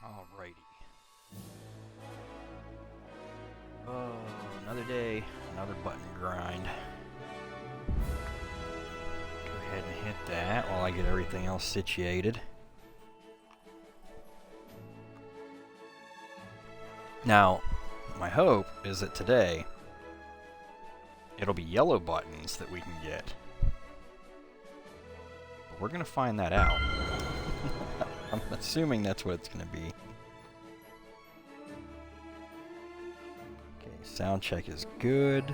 Alrighty. Oh, another day, another button grind. Go ahead and hit that while I get everything else situated. Now, my hope is that today it'll be yellow buttons that we can get. But we're gonna find that out. I'm assuming that's what it's gonna be. Okay, sound check is good.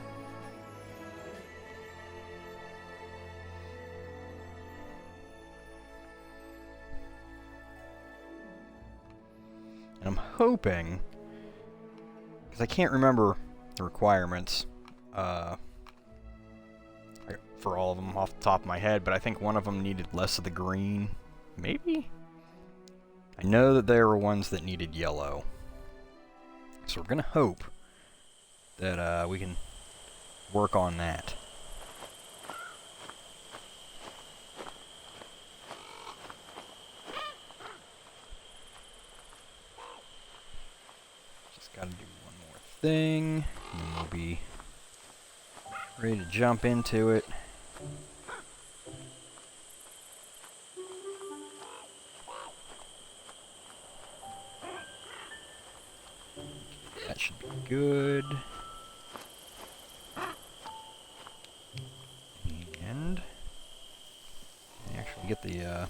And I'm hoping, because I can't remember the requirements for all of them off the top of my head, but I think one of them needed less of the green. Maybe? I know that there were ones that needed yellow. So we're going to hope that we can work on that. Just got to do one more thing, and then we'll be ready to jump into it. That should be good. And actually get the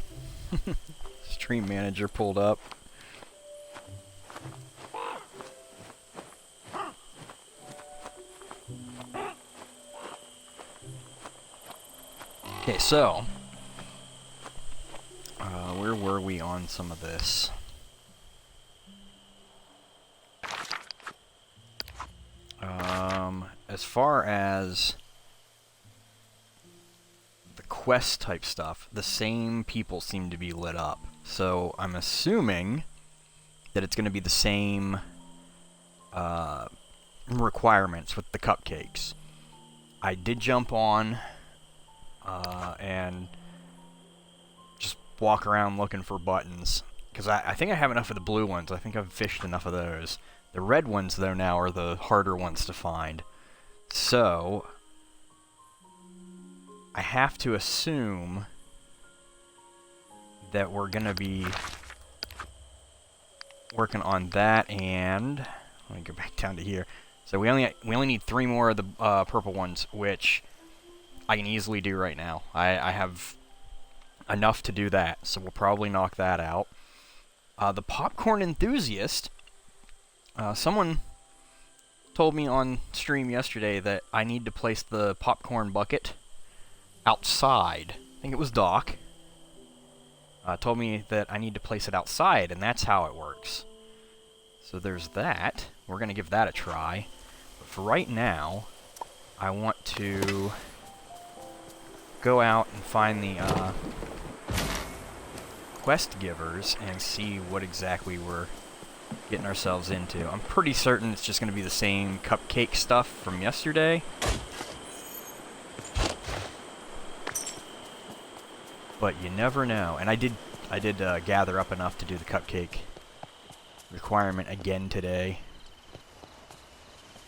stream manager pulled up. Okay, so where were we on some of this? As far as the quest type stuff, the same people seem to be lit up. So I'm assuming that it's going to be the same requirements with the cupcakes. I did jump on and just walk around looking for buttons, because I think I have enough of the blue ones. I think I've fished enough of those. The red ones, though, now are the harder ones to find. So I have to assume that we're going to be working on that, and let me go back down to here. So we only need 3 more of the purple ones, which I can easily do right now. I have enough to do that, so we'll probably knock that out. The popcorn enthusiast, someone told me on stream yesterday that I need to place the popcorn bucket outside. I think it was Doc. Told me that I need to place it outside, and that's how it works. So there's that. We're going to give that a try. But for right now, I want to go out and find the quest givers and see what exactly we're getting ourselves into. I'm pretty certain it's just going to be the same cupcake stuff from yesterday. But you never know. And I did gather up enough to do the cupcake requirement again today.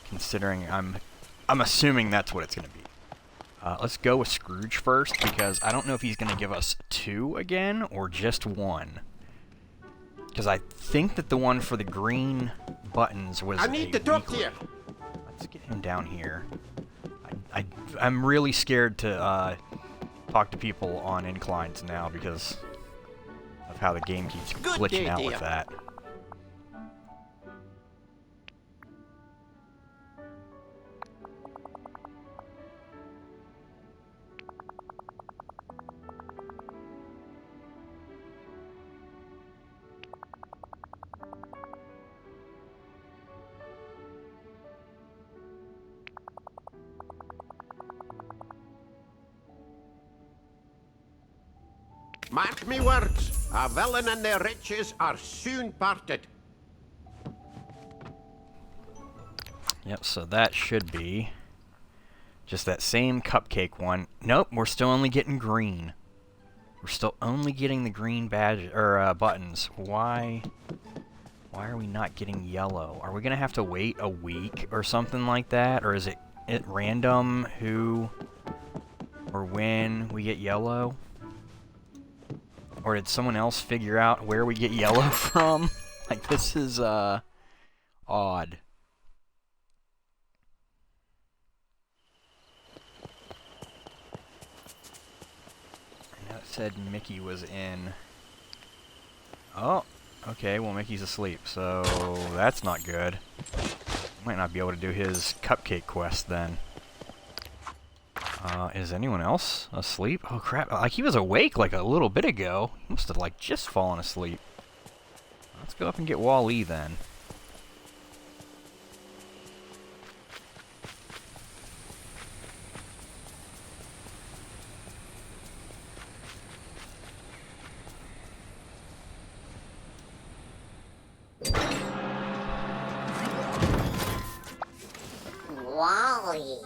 Considering I'm assuming that's what it's going to be. Let's go with Scrooge first, because I don't know if he's going to give us 2 again or just 1. Because I think that the one for the green buttons was I need to talk to you. Let's get him down here. I'm really scared to talk to people on inclines now because of how the game keeps glitching out with that. Mark me words, a villain and their riches are soon parted. Yep, so that should be just that same cupcake one. Nope, we're still only getting green. We're still only getting the green badge or buttons. Why Why are we not getting yellow? Are we gonna have to wait a week or something like that? Or is it random who or when we get yellow? Or did someone else figure out where we get yellow from? Like, this is, odd. I know it said Mickey was in. Oh, okay, well Mickey's asleep, so that's not good. Might not be able to do his cupcake quest then. Is anyone else asleep? Oh crap, like he was awake like a little bit ago. He must have like just fallen asleep. Let's go up and get Wall-E then. Wally.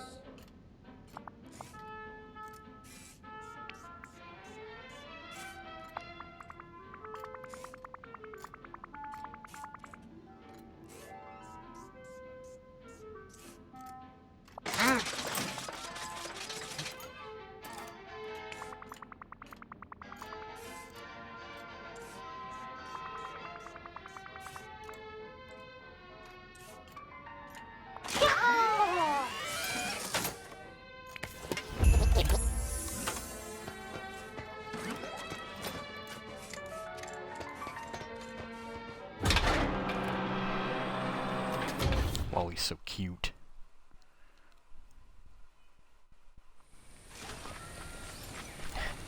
Wally's so cute.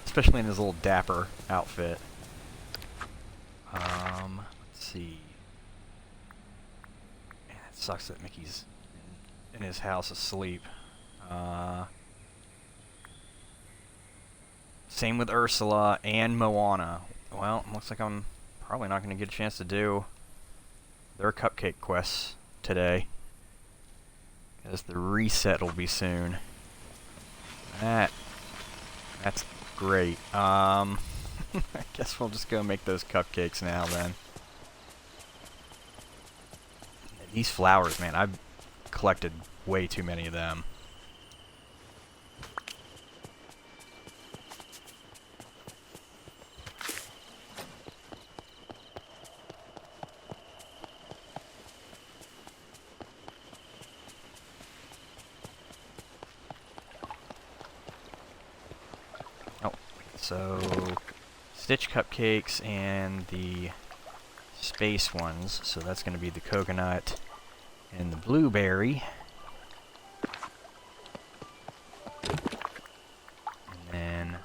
Especially in his little dapper outfit. Let's see. Man, it sucks that Mickey's in his house asleep. Same with Ursula and Moana. Well, looks like I'm probably not going to get a chance to do their cupcake quests today. Because the reset will be soon. That's great. I guess we'll just go make those cupcakes now then. These flowers, man, I've collected way too many of them. So, Stitch cupcakes and the space ones. So that's going to be the coconut and the blueberry. And then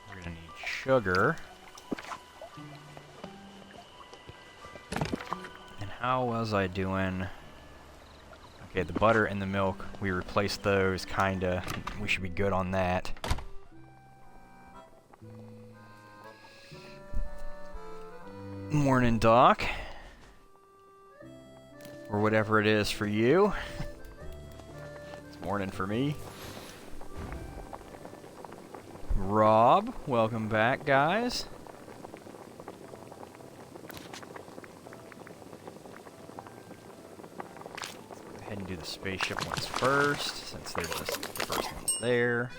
we're going to need sugar. And how was I doing? Okay, the butter and the milk, we replaced those, kinda. We should be good on that. Morning, Doc. Or whatever it is for you. It's morning for me. Rob, welcome back, guys. Go ahead and do the spaceship ones first, since they're just the first ones there.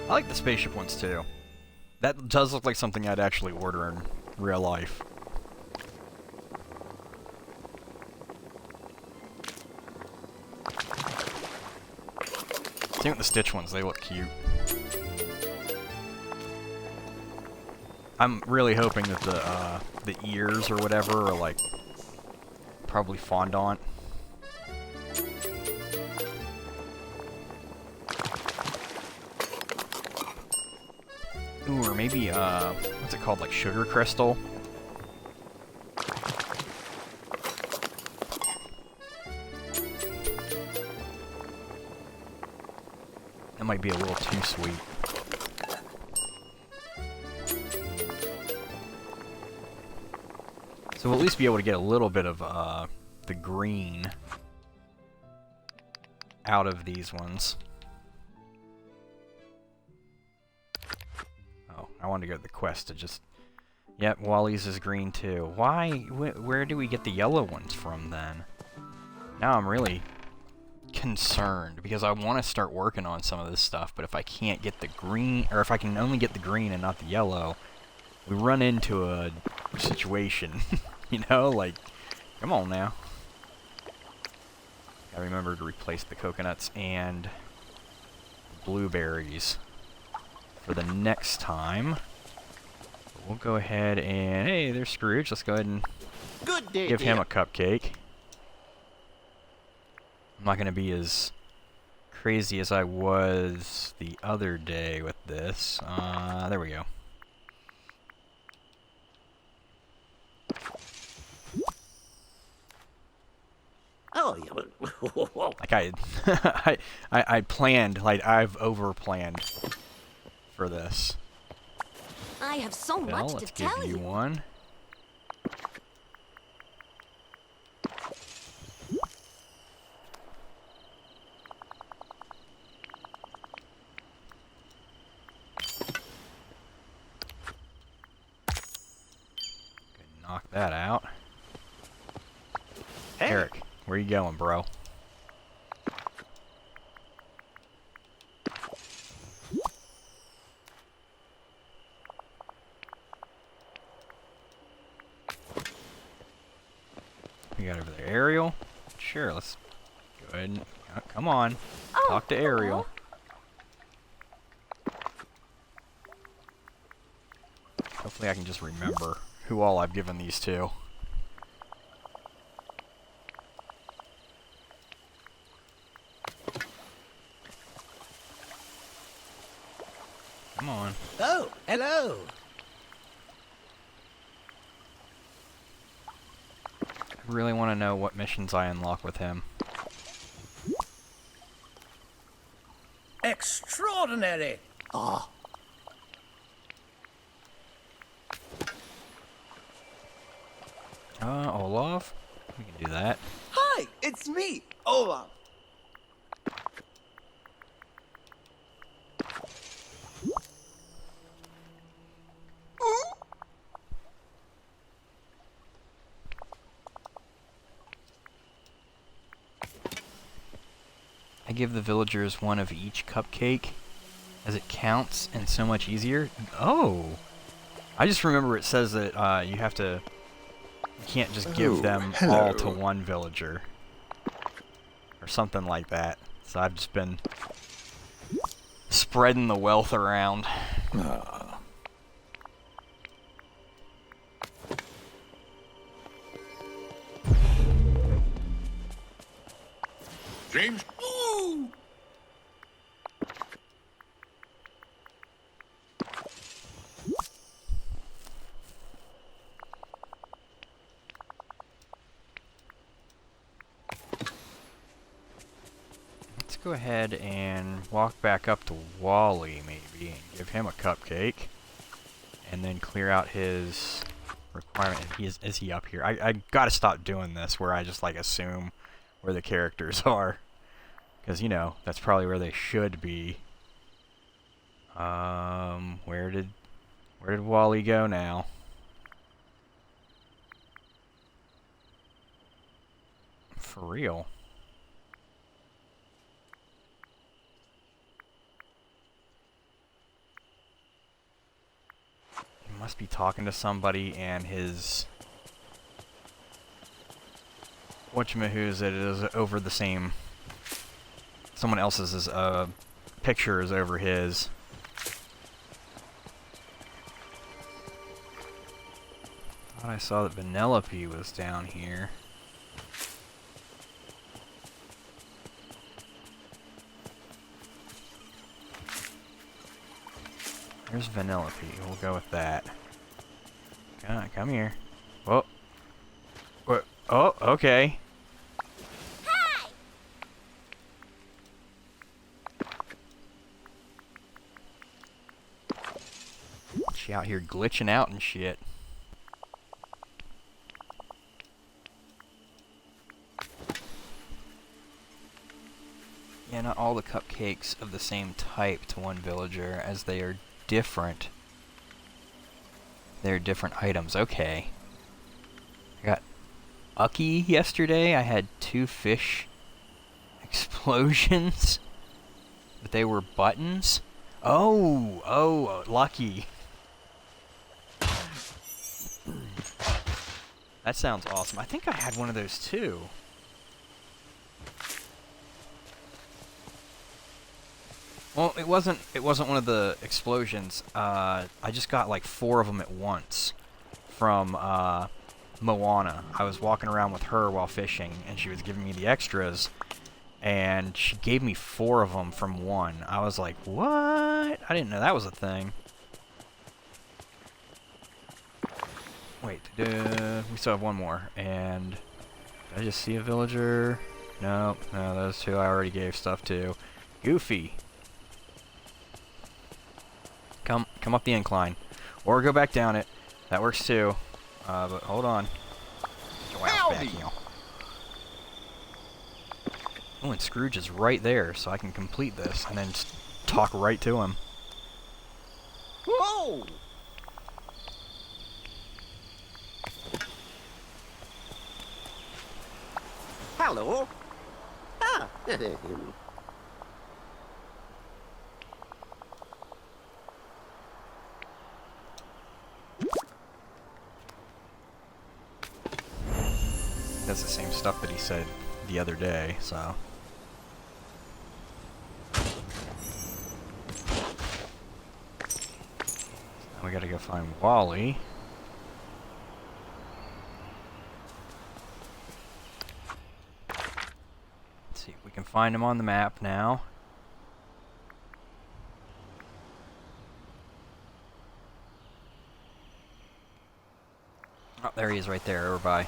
I like the spaceship ones too. That does look like something I'd actually order in real life. Same with the Stitch ones, they look cute. I'm really hoping that the ears or whatever are like probably fondant. Ooh, or maybe, what's it called, like sugar crystal? That might be a little too sweet. So we'll at least be able to get a little bit of the green out of these ones. Oh, I wanted to go to the quest to just... Yep, Wally's is green too. Why? Where do we get the yellow ones from then? Now I'm really concerned because I want to start working on some of this stuff, but if I can't get the green, or if I can only get the green and not the yellow, we run into a situation. You know, like, come on now. Gotta remember to replace the coconuts and blueberries for the next time. We'll go ahead and, hey, there's Scrooge. Let's go ahead and Good day, give him dear. a cupcake. I'm not gonna be as crazy as I was the other day with this. There we go. Oh, yeah. Like I planned, like I've over-planned for this. I have so Well, much to let's give tell you you. one. Knock that out. Hey. Eric, where you going, bro? We got over there, Ariel. Sure, let's go ahead and come on. Oh, Talk to Ariel. Hopefully I can just remember who all I've given these to. Come on. Oh, hello. I really want to know what missions I unlock with him. Extraordinary. Ah, Olaf? We can do that. Hi, it's me, Olaf. I give the villagers one of each cupcake, as it counts and so much easier. Oh! I just remember it says that you have to... You can't just give them all to one villager. Or something like that. So I've just been spreading the wealth around. James? Ooh. Let's go ahead and walk back up to Wally, maybe, and give him a cupcake. And then clear out his requirement. Is he up here? I gotta stop doing this, where I just, like, assume where the characters are. Because, you know, that's probably where they should be. Where did Wally go now? For real. He must be talking to somebody, and his whatchamahoos it is over the same. Someone else's picture is over his. Thought I saw that Vanellope was down here. There's Vanellope. We'll go with that. Come here. Whoa. What? Oh, okay. out here glitching out and shit. Yeah, not all the cupcakes of the same type to one villager, as they are different. They're different items. Okay. I got Ucky yesterday. I had 2 fish explosions, but they were buttons. Oh, lucky. That sounds awesome. I think I had one of those too. Well, it wasn't one of the explosions. I just got like 4 of them at once from Moana. I was walking around with her while fishing, and she was giving me the extras, and she gave me 4 of them from one. I was like, what? I didn't know that was a thing. Wait, we still have one more, and did I just see a villager? No, those 2 I already gave stuff to. Goofy. Come up the incline. Or go back down it. That works too. But hold on. Oh, and Scrooge is right there, so I can complete this and then just talk right to him. Whoa! Hello. Ah. That's the same stuff that he said the other day, so. We gotta go find Wally. Let's see if we can find him on the map now. Oh, there he is right there, over by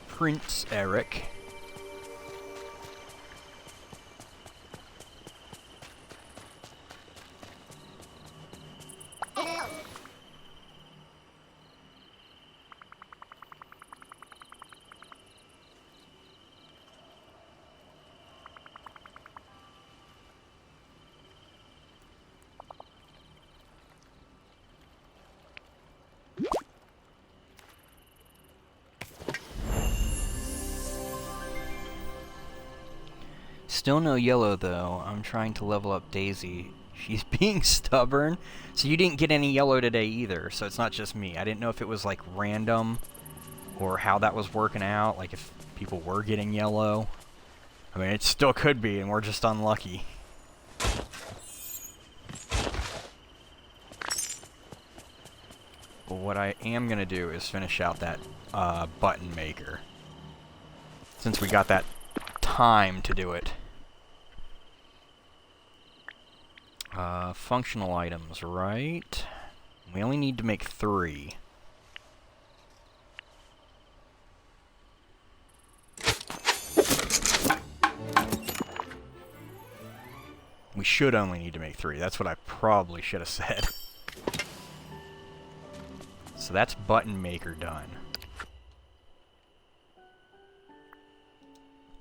Prince Eric. Still no yellow, though. I'm trying to level up Daisy. She's being stubborn. So you didn't get any yellow today either, so it's not just me. I didn't know if it was, like, random or how that was working out, like if people were getting yellow. I mean, it still could be, and we're just unlucky. But what I am going to do is finish out that button maker, since we got that time to do it. Functional items, right? We only need to make 3. We should only need to make 3. That's what I probably should have said. So that's button maker done.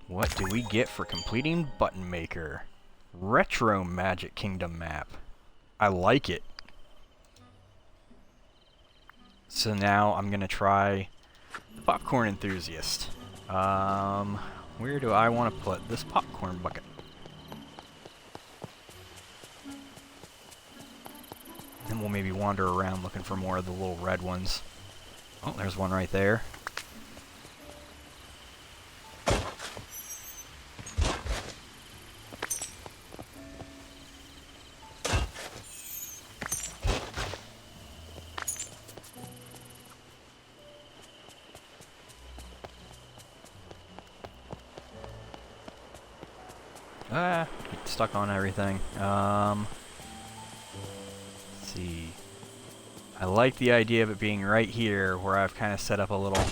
What do we get for completing button maker? Retro Magic Kingdom map. I like it. So now I'm gonna try the popcorn enthusiast. Where do I want to put this popcorn bucket? Then we'll maybe wander around looking for more of the little red ones. Oh, there's one right there. Get stuck on everything. Let's see. I like the idea of it being right here, where I've kind of set up a little...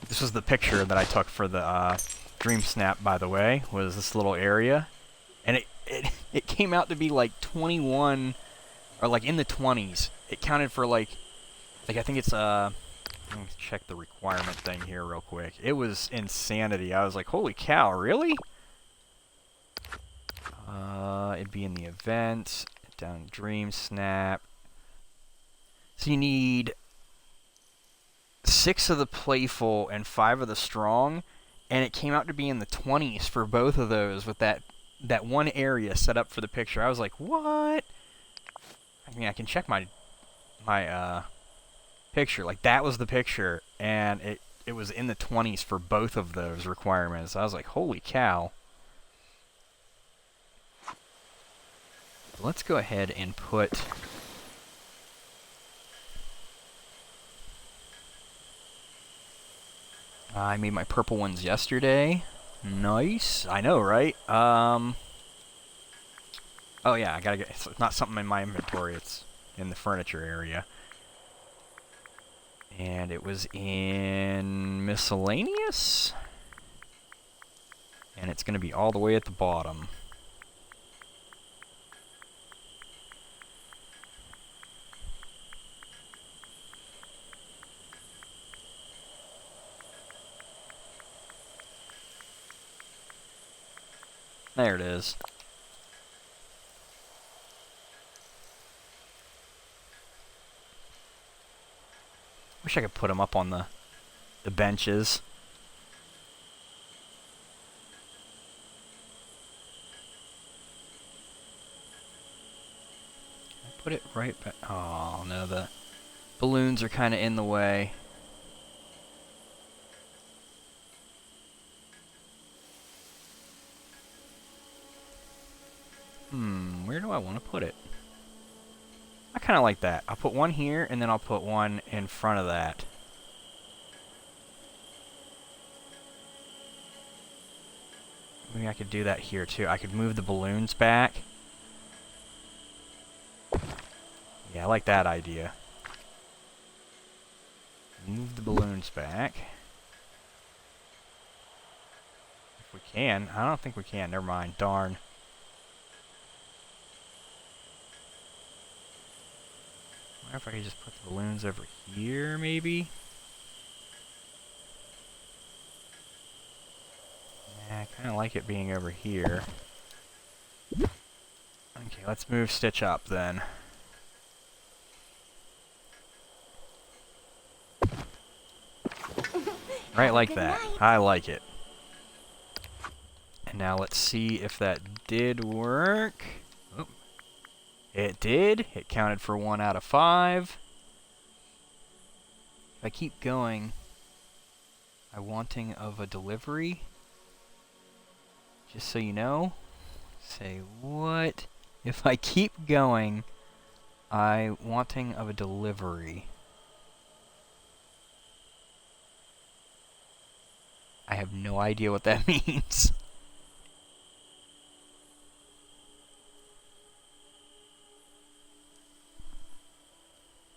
This was the picture that I took for the Dream Snap, by the way, was this little area. And it came out to be like 21, or like in the 20s. It counted for like I think it's let me check the requirement thing here real quick. It was insanity. I was like, holy cow, really? It'd be in the events, down Dream Snap. So you need 6 of the playful and 5 of the strong, and it came out to be in the 20s for both of those with that one area set up for the picture. I was like, what? I mean, I can check my picture. Like, that was the picture, and it was in the 20s for both of those requirements. I was like, holy cow. Let's go ahead and put... I made my purple ones yesterday. Nice. I know, right? Oh yeah, I gotta get... It's not something in my inventory. It's in the furniture area. And it was in miscellaneous. And it's gonna be all the way at the bottom. There it is. Wish I could put them up on the benches. Can I put it right back? Oh no, the balloons are kind of in the way. Where do I want to put it? I kind of like that. I'll put one here, and then I'll put one in front of that. Maybe I could do that here, too. I could move the balloons back. Yeah, I like that idea. Move the balloons back. If we can. I don't think we can. Never mind. Darn. I wonder if I could just put the balloons over here, maybe? Yeah, I kind of like it being over here. Okay, let's move Stitch up, then. Right like that. I like it. And now let's see if that did work. Oh. It did. It counted for 1 out of 5. If I keep going, I wanting of a delivery. Just so you know. Say what? If I keep going, I wanting of a delivery. I have no idea what that means.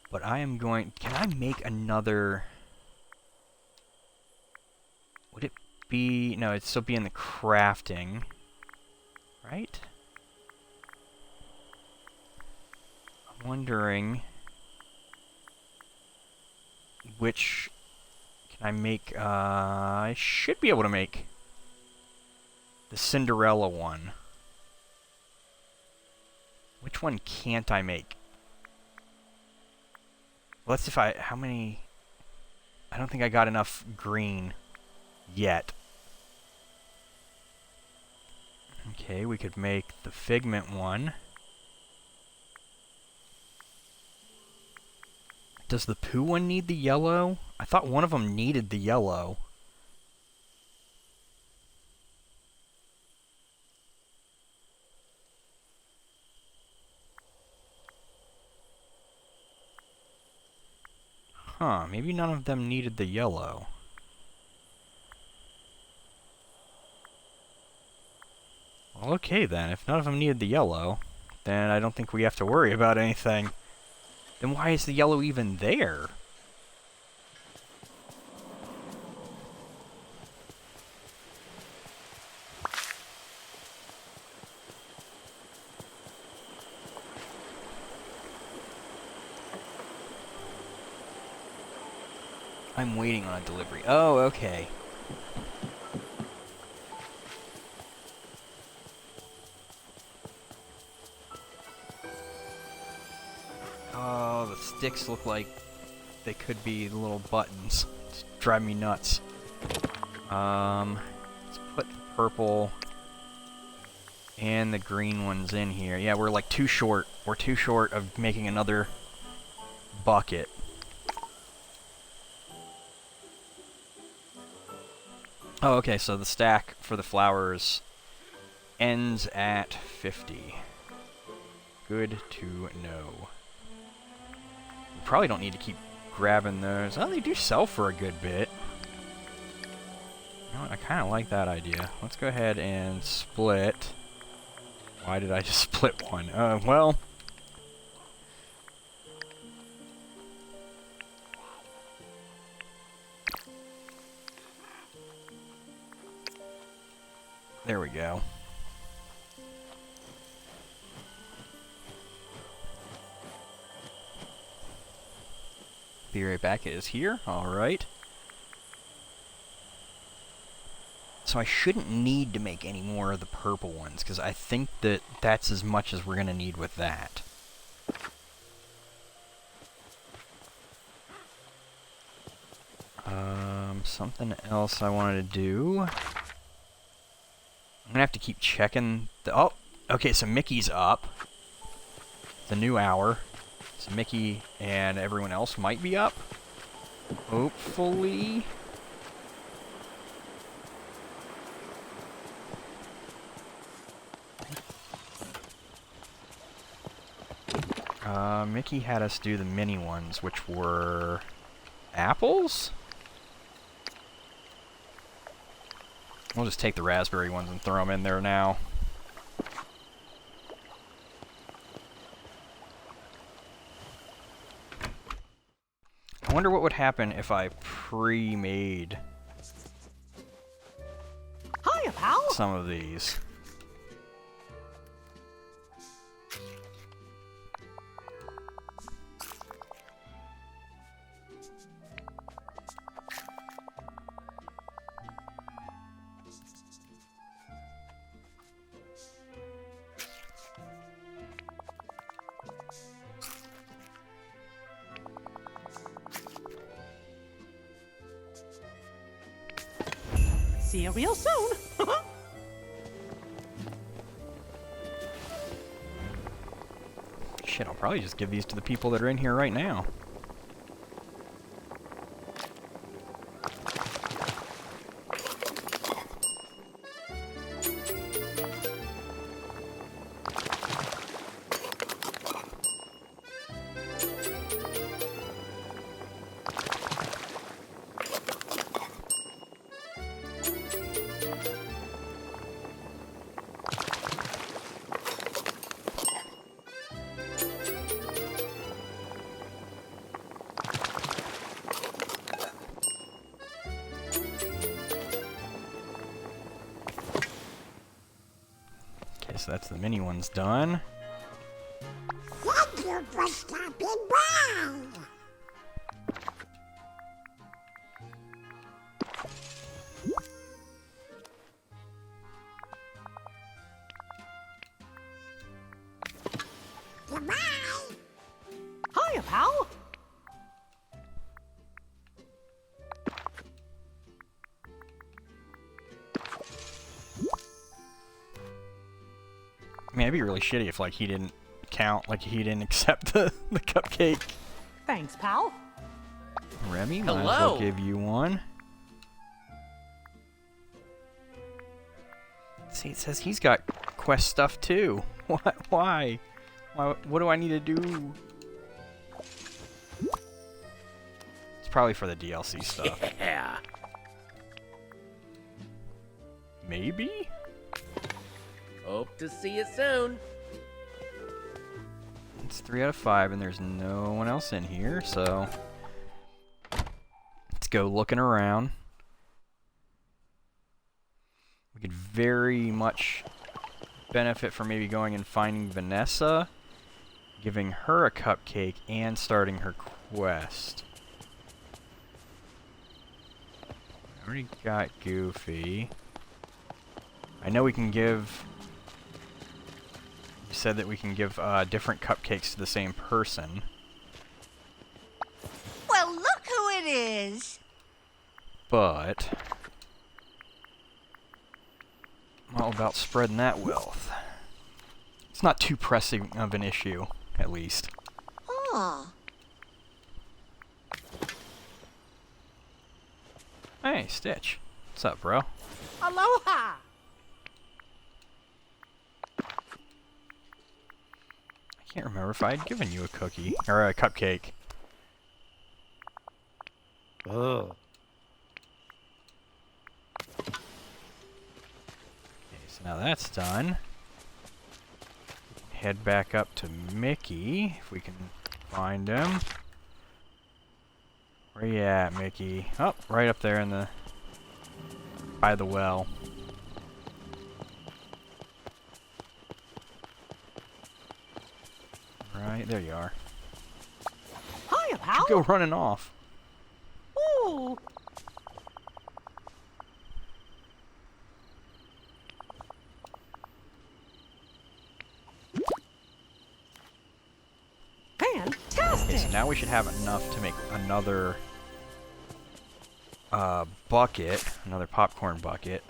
But I am going... Can I make another... Would it be... No, it'd still be in the crafting. Right? I'm wondering... Which... Can I make... I should be able to make... The Cinderella one. Which one can't I make? Let's see if I... How many... I don't think I got enough green yet. Okay, we could make the Figment one. Does the Pooh one need the yellow? I thought one of them needed the yellow. Huh, maybe none of them needed the yellow. Well, okay then, if none of them needed the yellow, then I don't think we have to worry about anything. Then why is the yellow even there? I'm waiting on a delivery. Oh, okay. Oh, the sticks look like they could be little buttons. Just drive me nuts. Let's put the purple and the green ones in here. Yeah, we're like too short. We're too short of making another bucket. Oh, okay, so the stack for the flowers ends at 50. Good to know. We probably don't need to keep grabbing those. Oh, they do sell for a good bit. You know what, I kind of like that idea. Let's go ahead and split. Why did I just split one? Well... There we go. Be right back. It is here. Alright. So I shouldn't need to make any more of the purple ones, because I think that that's as much as we're going to need with that. Something else I wanted to do. I'm gonna have to keep checking the... Oh! Okay, so Mickey's up. It's a new hour. So Mickey and everyone else might be up. Hopefully. Mickey had us do the mini ones, which were... apples? We'll just take the raspberry ones and throw them in there now. I wonder what would happen if I pre-made Hiya, pal. some of these. See you real soon. Shit, I'll probably just give these to the people that are in here right now. So that's the mini ones done. Thank you for stopping by. Goodbye. Hiya, pal. I mean, it'd be really shitty if, like, he didn't count, like, he didn't accept the cupcake. Thanks, pal. Remy, might as well give you one. See, it says he's got quest stuff, too. What? Why? What do I need to do? It's probably for the DLC stuff. Yeah. Maybe? Hope to see you soon. It's 3 out of 5, and there's no one else in here, so... Let's go looking around. We could very much benefit from maybe going and finding Vanessa, giving her a cupcake, and starting her quest. Already got Goofy. I know we can give... You said that we can give different cupcakes to the same person. Well, look who it is. But... I'm all about spreading that wealth. It's not too pressing of an issue, at least. Oh. Hey, Stitch. What's up, bro? Aloha! I can't remember if I had given you a cookie, or a cupcake. Oh. Okay, so now that's done. Head back up to Mickey, if we can find him. Where you at, Mickey? Oh, right up there in the... by the well. Right, there you are. Hiya, pal. You go running off. Ooh. Fantastic. Okay, so now we should have enough to make another bucket, another popcorn bucket.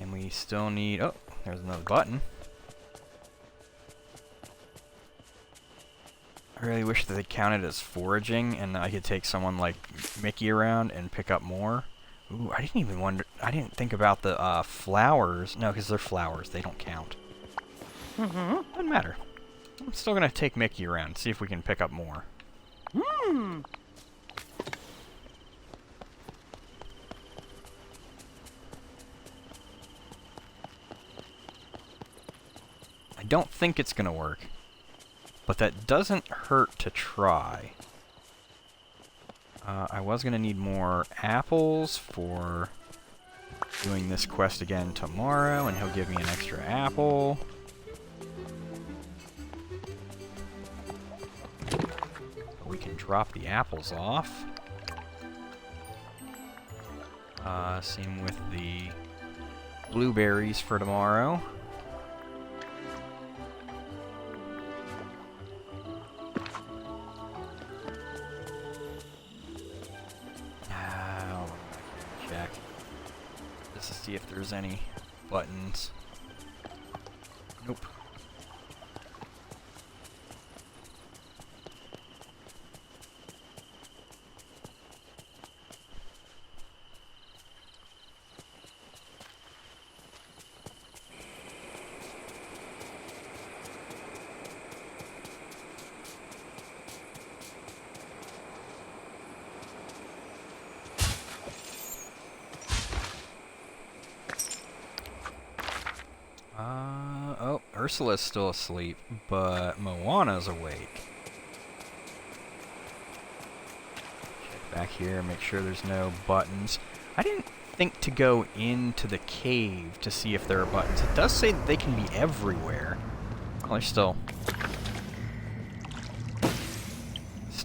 And we still need, oh, there's another button. I really wish that they counted as foraging and I could take someone like Mickey around and pick up more. Ooh, I didn't think about the flowers. No, because they're flowers, they don't count. Doesn't matter. I'm still gonna take Mickey around, see if we can pick up more. I don't think it's gonna work, but that doesn't hurt to try. I was gonna need more apples for doing this quest again tomorrow, and he'll give me an extra apple. We can drop the apples off. Same with the blueberries for tomorrow. Check. Just to see if there's any buttons. Nope. Oh, Ursula's still asleep, but Moana's awake. Check back here, make sure there's no buttons. I didn't think to go into the cave to see if there are buttons. It does say that they can be everywhere. Well, there's still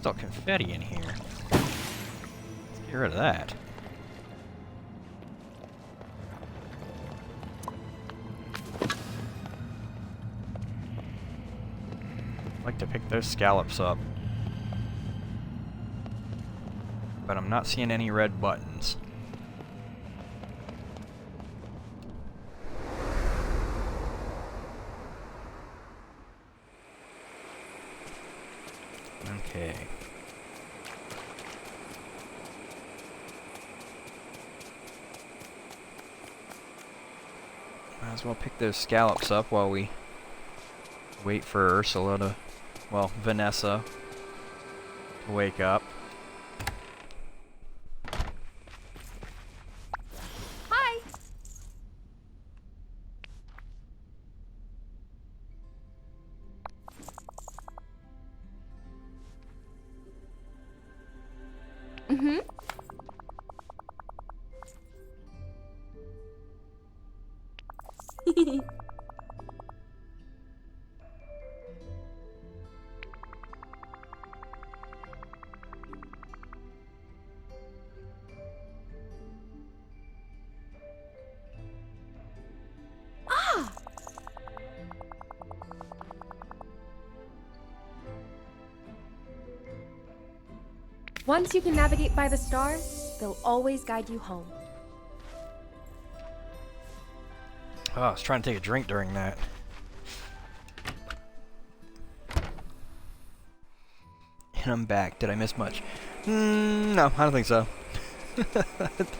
confetti in here. Let's get rid of that. I'd like to pick those scallops up, but I'm not seeing any red buttons. Okay. Might as well pick those scallops up while we wait for Ursula to, well, Vanessa to wake up. Hi. Mm-hmm. Once you can navigate by the stars, they'll always guide you home. Oh, I was trying to take a drink during that. And I'm back. Did I miss much? No, I don't think so.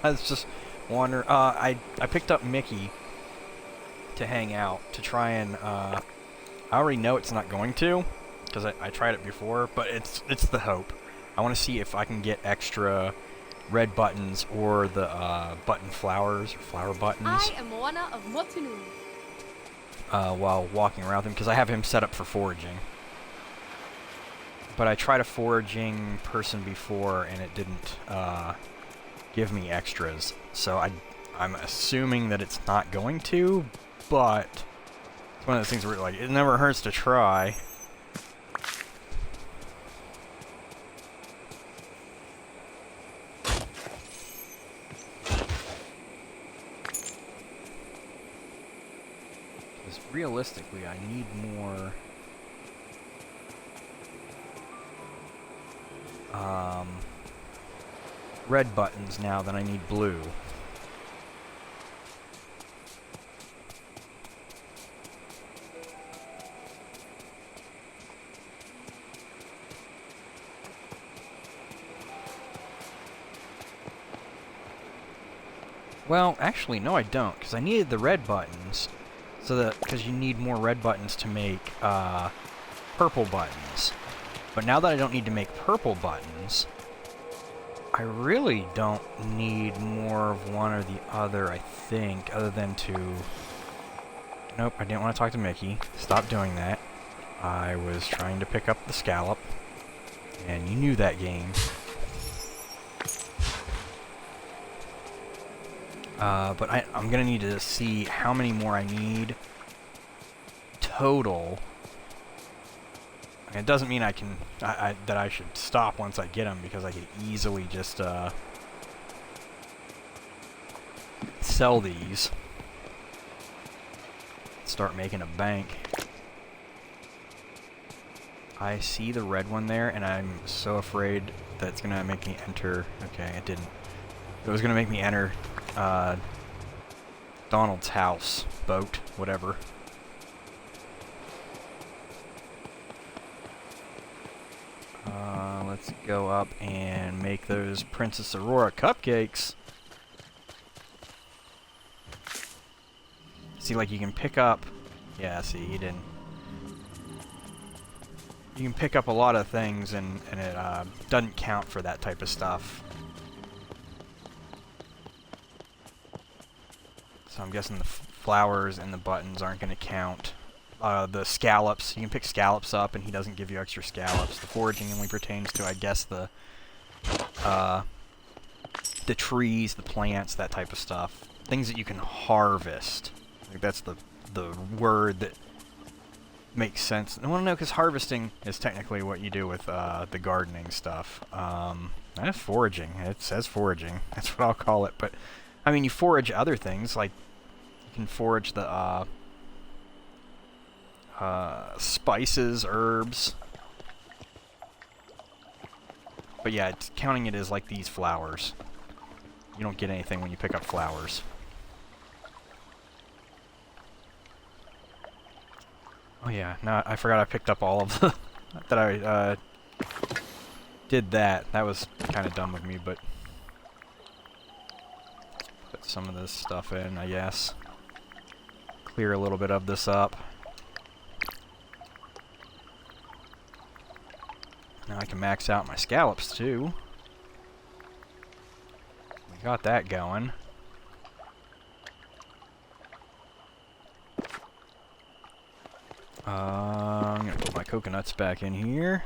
I was just wondering. I picked up Mickey to hang out, to try and, I already know it's not going to, because I tried it before, but it's the hope. I want to see if I can get extra red buttons or the button flowers, or flower buttons. I am Moana of Motunu. While walking around him, because I have him set up for foraging. But I tried a foraging person before, and it didn't give me extras. So I'm assuming that it's not going to, but it's one of those things where like it never hurts to try. Because realistically, I need more red buttons now than I need blue. Well, actually, no I don't, because I needed the red buttons, so that, because you need more red buttons to make, purple buttons. But now that I don't need to make purple buttons, I really don't need more of one or the other, I think, other than to... Nope, I didn't want to talk to Mickey. Stop doing that. I was trying to pick up the scallop, and you knew that game. But I'm gonna need to see how many more I need total. It doesn't mean I can that I should stop once I get them, because I could easily just sell these, start making a bank. I see the red one there, and I'm so afraid that it's gonna make me enter. Okay, it didn't. It was gonna make me enter Donald's house, boat, whatever. Let's go up and make those Princess Aurora cupcakes. See, like, you can pick up... Yeah, see, he didn't... You can pick up a lot of things, and it doesn't count for that type of stuff. So I'm guessing the flowers and the buttons aren't going to count. The scallops, you can pick scallops up, and he doesn't give you extra scallops. The foraging only pertains to, I guess, the trees, the plants, that type of stuff. Things that you can harvest. I think that's the word that makes sense. Well, no, because harvesting is technically what you do with the gardening stuff. That's foraging. It says foraging. That's what I'll call it. But, I mean, you forage other things, like you can forage the spices, herbs. But yeah, it's counting it as like these flowers. You don't get anything when you pick up flowers. Oh yeah, no, I forgot I picked up all of the... that I did that. That was kind of dumb of me, but... Put some of this stuff in, I guess. Clear a little bit of this up. Now I can max out my scallops too. We got that going. I'm gonna put my coconuts back in here.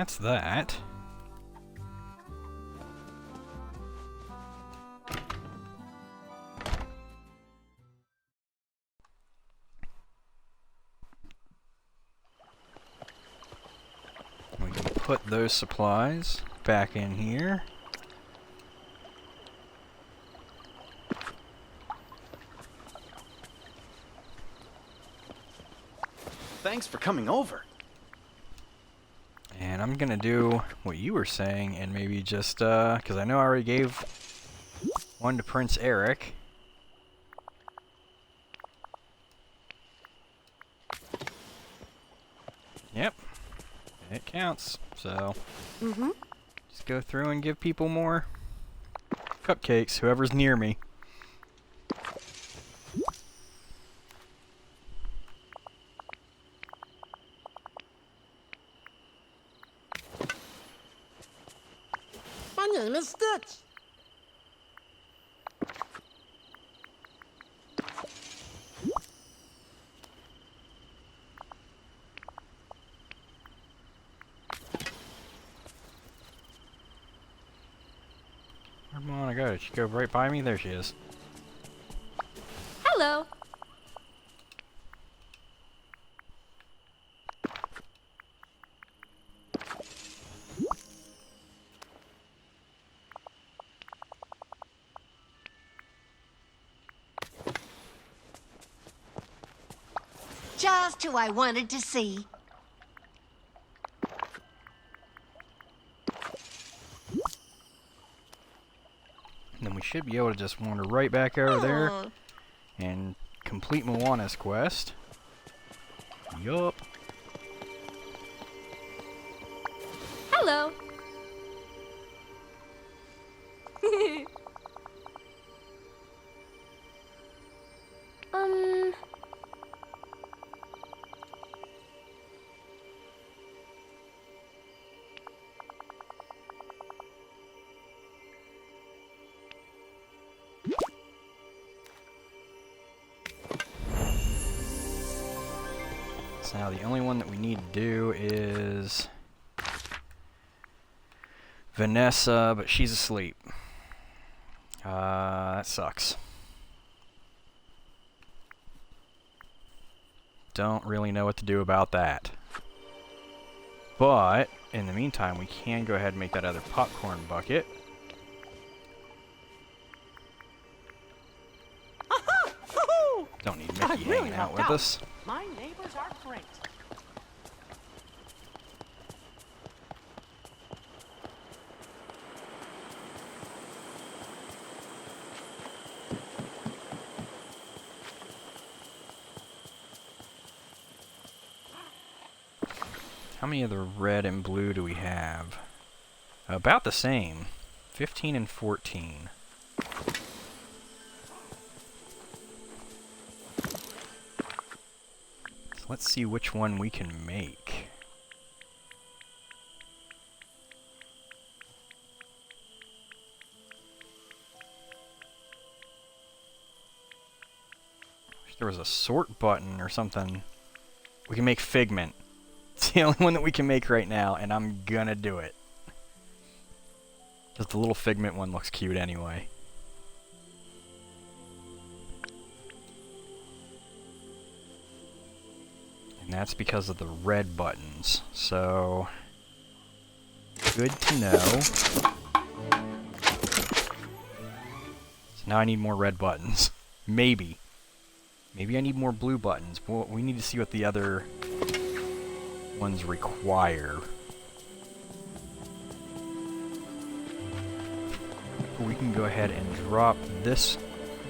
that's that. We can put those supplies back in here. Thanks for coming over. And I'm gonna do what you were saying and maybe just, because I know I already gave one to Prince Eric. Yep, it counts, so just go through and give people more cupcakes, whoever's near me. My name is Stitch. Where'd Moana go? Did she go right by me? There she is. Hello. Just who I wanted to see. And then we should be able to just wander right back over there Aw. and complete Moana's quest. Yup. Hello. um. So now the only one that we need to do is Vanessa, but she's asleep. That sucks. Don't really know what to do about that. But, in the meantime, we can go ahead and make that other popcorn bucket. Woohoo! Don't need I Mickey really hanging out lucked with out. us. My neighbors are great. How many of the red and blue do we have? About the same. 15 and 14. So let's see which one we can make. Wish there was a sort button or something. We can make Figment. It's the only one that we can make right now, and I'm gonna do it. Because the little Figment one looks cute anyway. And that's because of the red buttons. So, good to know. So now I need more red buttons. Maybe. Maybe I need more blue buttons. Well, we need to see what the other ones require. We can go ahead and drop this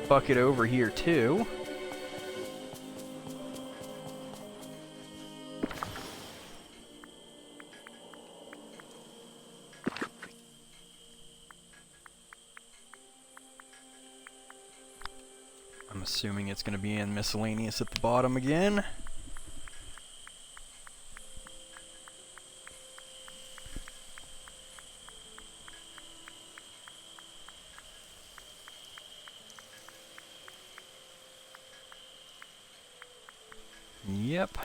bucket over here too. I'm assuming it's going to be in miscellaneous at the bottom again. Yep.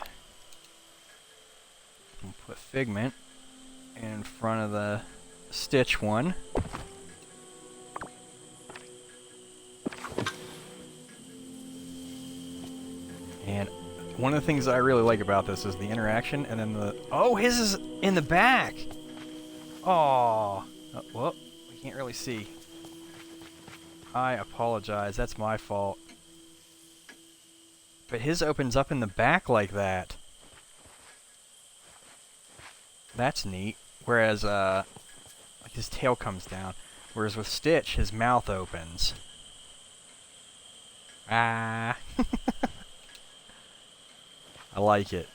We'll put Figment front of the Stitch one. And one of the things that I really like about this is the interaction, and then the... Oh, his is in the back! Oh, well, we can't really see. I apologize, that's my fault. But his opens up in the back like that. That's neat. Whereas, like his tail comes down. Whereas with Stitch, his mouth opens. Ah. I like it.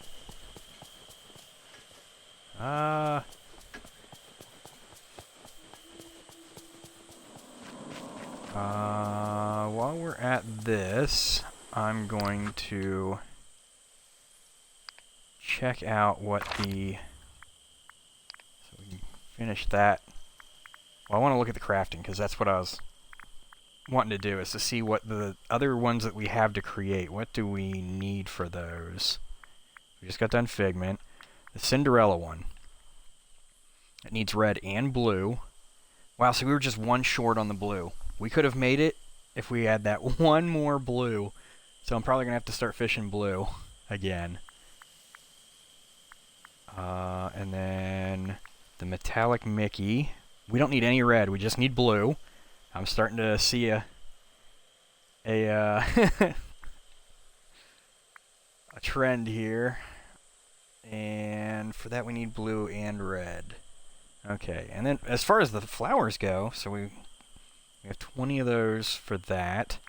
While we're at this, I'm going to check out what the... So we can finish that. Well, I want to look at the crafting, because that's what I was wanting to do, is to see what the other ones that we have to create. What do we need for those? We just got done Figment. The Cinderella one. It needs red and blue. Wow, so we were just one short on the blue. We could have made it if we had that one more blue. So I'm probably going to have to start fishing blue again. And then the metallic Mickey. We don't need any red, we just need blue. I'm starting to see a trend here. And for that we need blue and red. Okay, and then as far as the flowers go, so we have 20 of those for that.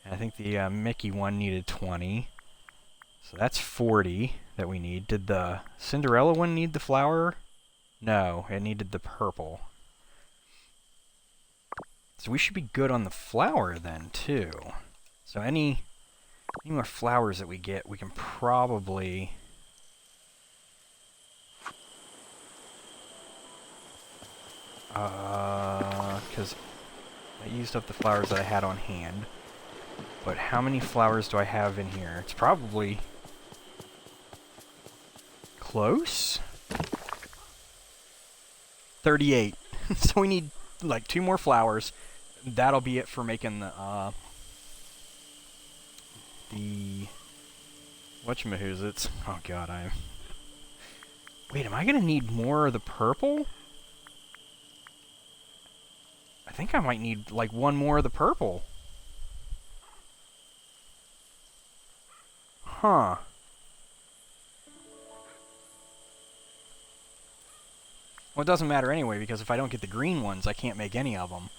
And I think the Mickey one needed 20. So that's 40 that we need. Did the Cinderella one need the flower? No, it needed the purple. So we should be good on the flower then, too. So any more flowers that we get, we can probably... because I used up the flowers that I had on hand. But how many flowers do I have in here? It's probably... close? 38. So we need, like, 2 more flowers. That'll be it for making the whatchamahoozits. Oh god, Wait, am I gonna need more of the purple? I think I might need, like, 1 more of the purple. Huh. Well, it doesn't matter anyway, because if I don't get the green ones, I can't make any of them.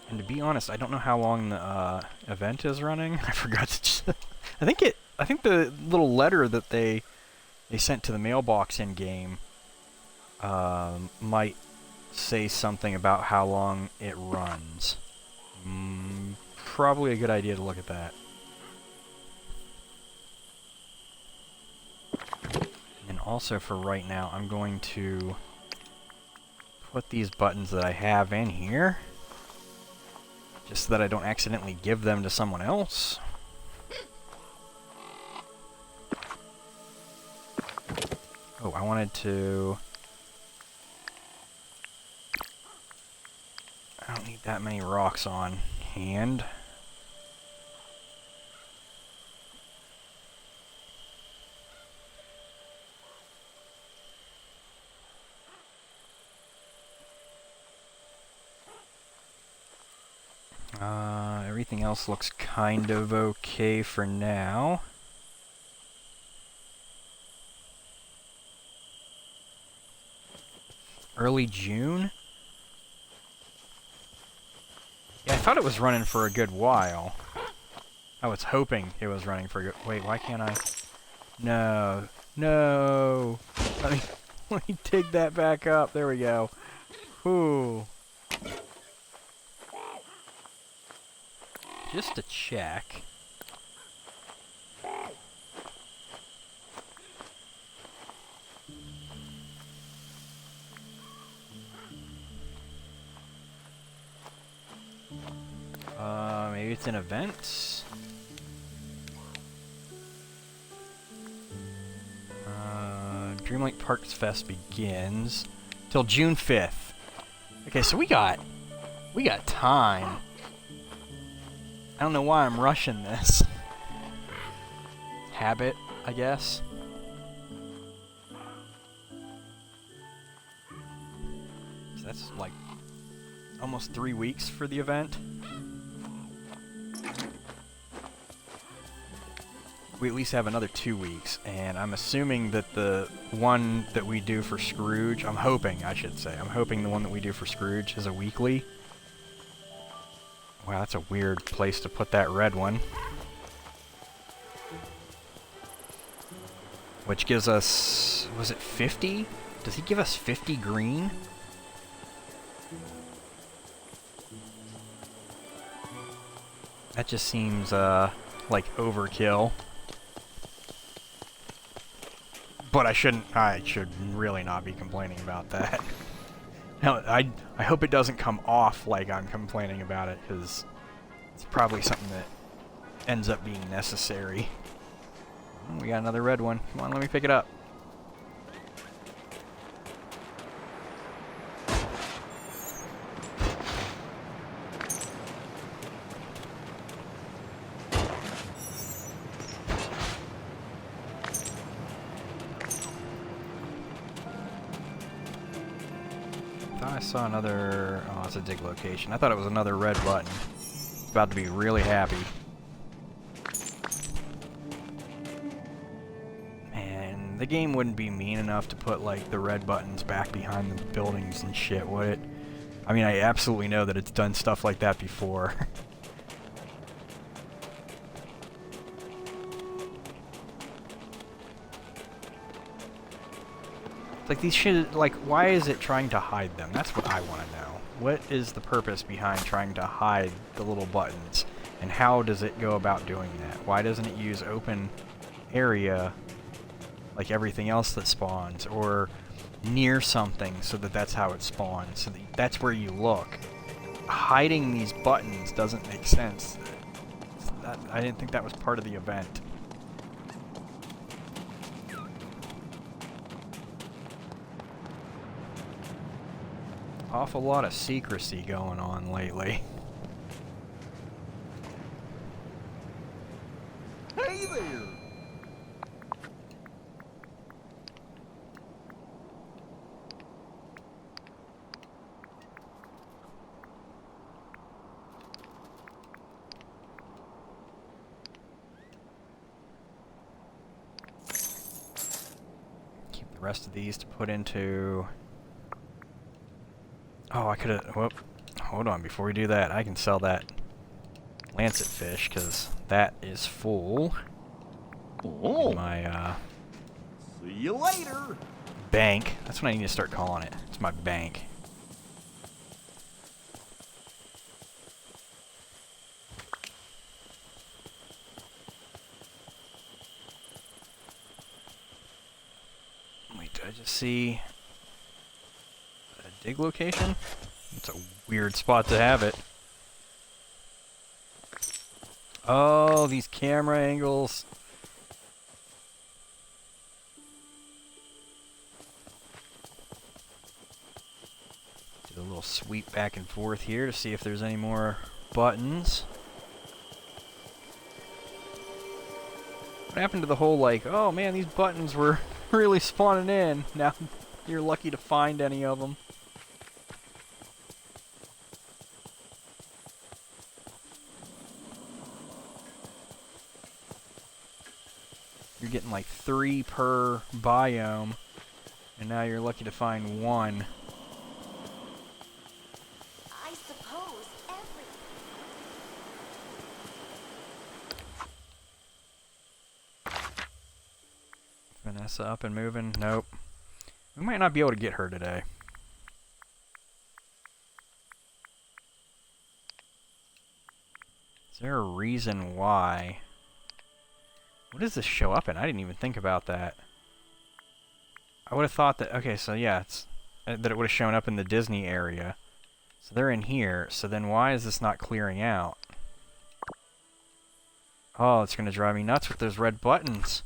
And to be honest, I don't know how long the event is running. I forgot to I think the little letter that they sent to the mailbox in game might say something about how long it runs. Probably a good idea to look at that. And also for right now, I'm going to put these buttons that I have in here, just so that I don't accidentally give them to someone else. Oh, I wanted to... I don't need that many rocks on hand. Everything else looks kind of okay for now. Early June? Yeah, I thought it was running for a good while. I was hoping it was running for a good... Wait, why can't I... No. No! Let me dig that back up. There we go. Whew. Just to check. Maybe it's in events? Dreamlight Parks Fest begins till June 5th. Okay, so we got time. I don't know why I'm rushing this. Habit, I guess. So that's like almost 3 weeks for the event. We at least have another 2 weeks, and I'm assuming that the one that we do for Scrooge, I'm hoping the one that we do for Scrooge is a weekly. Wow, that's a weird place to put that red one. Which gives us, was it 50? Does he give us 50 green? That just seems, like overkill. But I should really not be complaining about that. No, I hope it doesn't come off like I'm complaining about it, because it's probably something that ends up being necessary. We got another red one. Come on, let me pick it up. I saw another... Oh, it's a dig location. I thought it was another red button. It's about to be really happy. Man, the game wouldn't be mean enough to put, like, the red buttons back behind the buildings and shit, would it? I mean, I absolutely know that it's done stuff like that before. Like, these shit, like, why is it trying to hide them? That's what I want to know. What is the purpose behind trying to hide the little buttons? And how does it go about doing that? Why doesn't it use open area like everything else that spawns? Or near something so that that's how it spawns? So that's where you look. Hiding these buttons doesn't make sense. I didn't think that was part of the event. Awful lot of secrecy going on lately. Hey there! Keep the rest of these to put into... Oh, I could've... Whoop. Hold on, before we do that, I can sell that lancet fish, because that is full. Oh. In my, See you later! bank. That's what I need to start calling it. It's my bank. Wait, did I just see... dig location? It's a weird spot to have it. Oh, these camera angles. Do a little sweep back and forth here to see if there's any more buttons. What happened to the whole, like, oh man, these buttons were really spawning in. Now you're lucky to find any of them. You're getting like 3 per biome, and now you're lucky to find 1. I suppose every... Vanessa up and moving? Nope. We might not be able to get her today. Is there a reason why? What does this show up in? I didn't even think about that. I would have thought that... Okay, so yeah, it's that it would have shown up in the Disney area. So they're in here. So then why is this not clearing out? Oh, it's going to drive me nuts with those red buttons.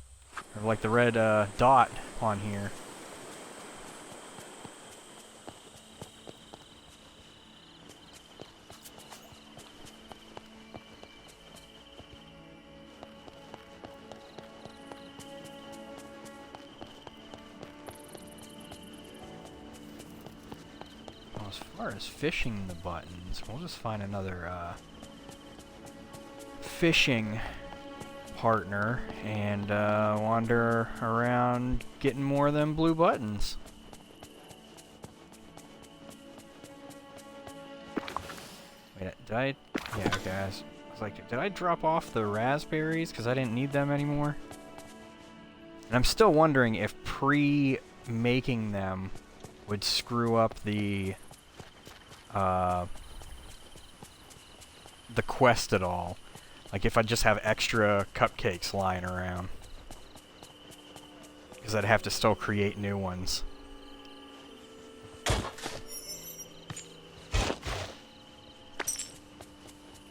Or like the red dot on here. as far as fishing the buttons, we'll just find another fishing partner and wander around getting more of them blue buttons. Wait, did I? Yeah, guys. I was like, did I drop off the raspberries because I didn't need them anymore? And I'm still wondering if pre-making them would screw up the quest at all. Like if I just have extra cupcakes lying around. Because I'd have to still create new ones.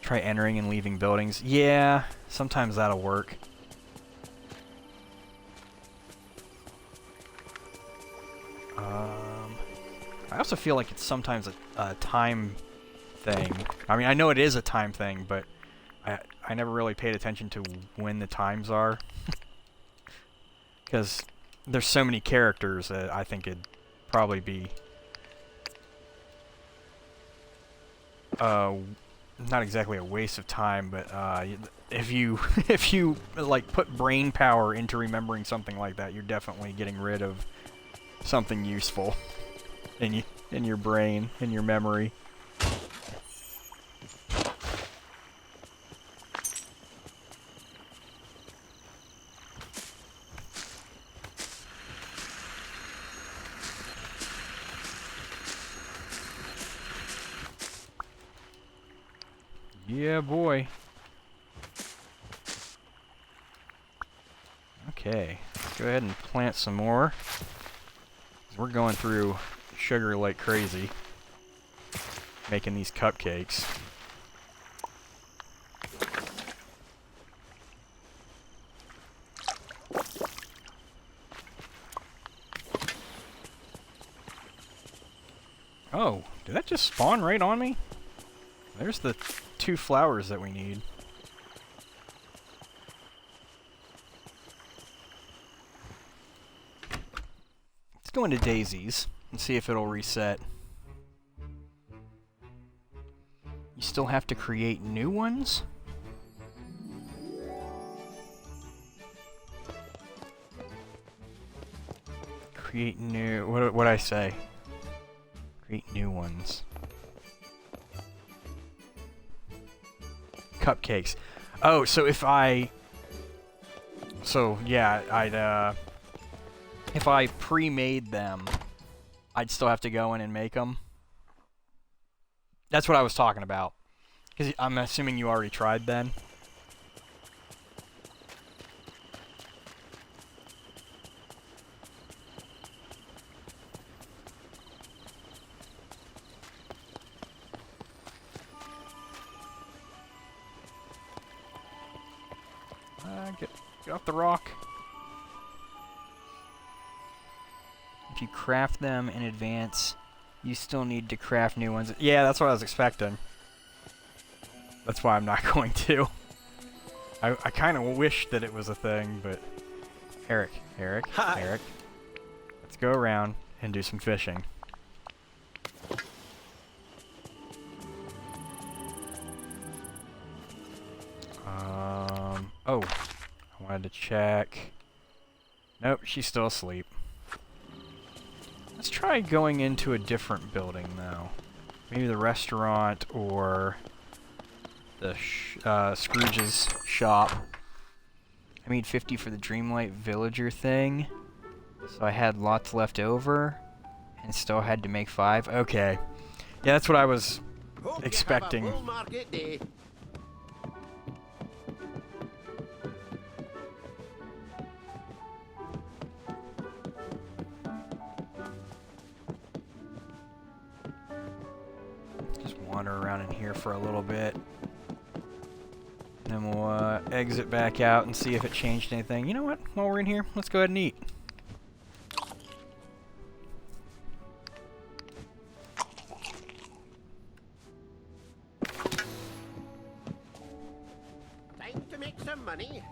Try entering and leaving buildings. Yeah, sometimes that'll work. I also feel like it's sometimes a time thing. I mean, I know it is a time thing, but I never really paid attention to when the times are. Because there's so many characters that I think it'd probably be not exactly a waste of time, but if you if you like put brain power into remembering something like that, you're definitely getting rid of something useful in your brain, in your memory. Yeah, boy. Okay, let's go ahead and plant some more. We're going through sugar like crazy, making these cupcakes. Oh, did that just spawn right on me? There's the 2 flowers that we need. Let's go into daisies and see if it'll reset. You still have to create new ones? Create new... What'd I say? Create new ones. Cupcakes. Oh, so if I... So, yeah, I'd, if I pre-made them, I'd still have to go in and make them. That's what I was talking about. Because I'm assuming you already tried then. Get off the rock. If you craft them in advance, you still need to craft new ones. Yeah, that's what I was expecting. That's why I'm not going to. I kind of wish that it was a thing, but... Eric. Let's go around and do some fishing. Oh. I wanted to check. Nope, she's still asleep. Let's try going into a different building, though. Maybe the restaurant or the Scrooge's shop. I made 50 for the Dreamlight Villager thing, so I had lots left over, and still had to make 5. Okay. Yeah, that's what I was expecting. Full market day. Wander around in here for a little bit. Then we'll exit back out and see if it changed anything. You know what? While we're in here, let's go ahead and eat. Time to make some money.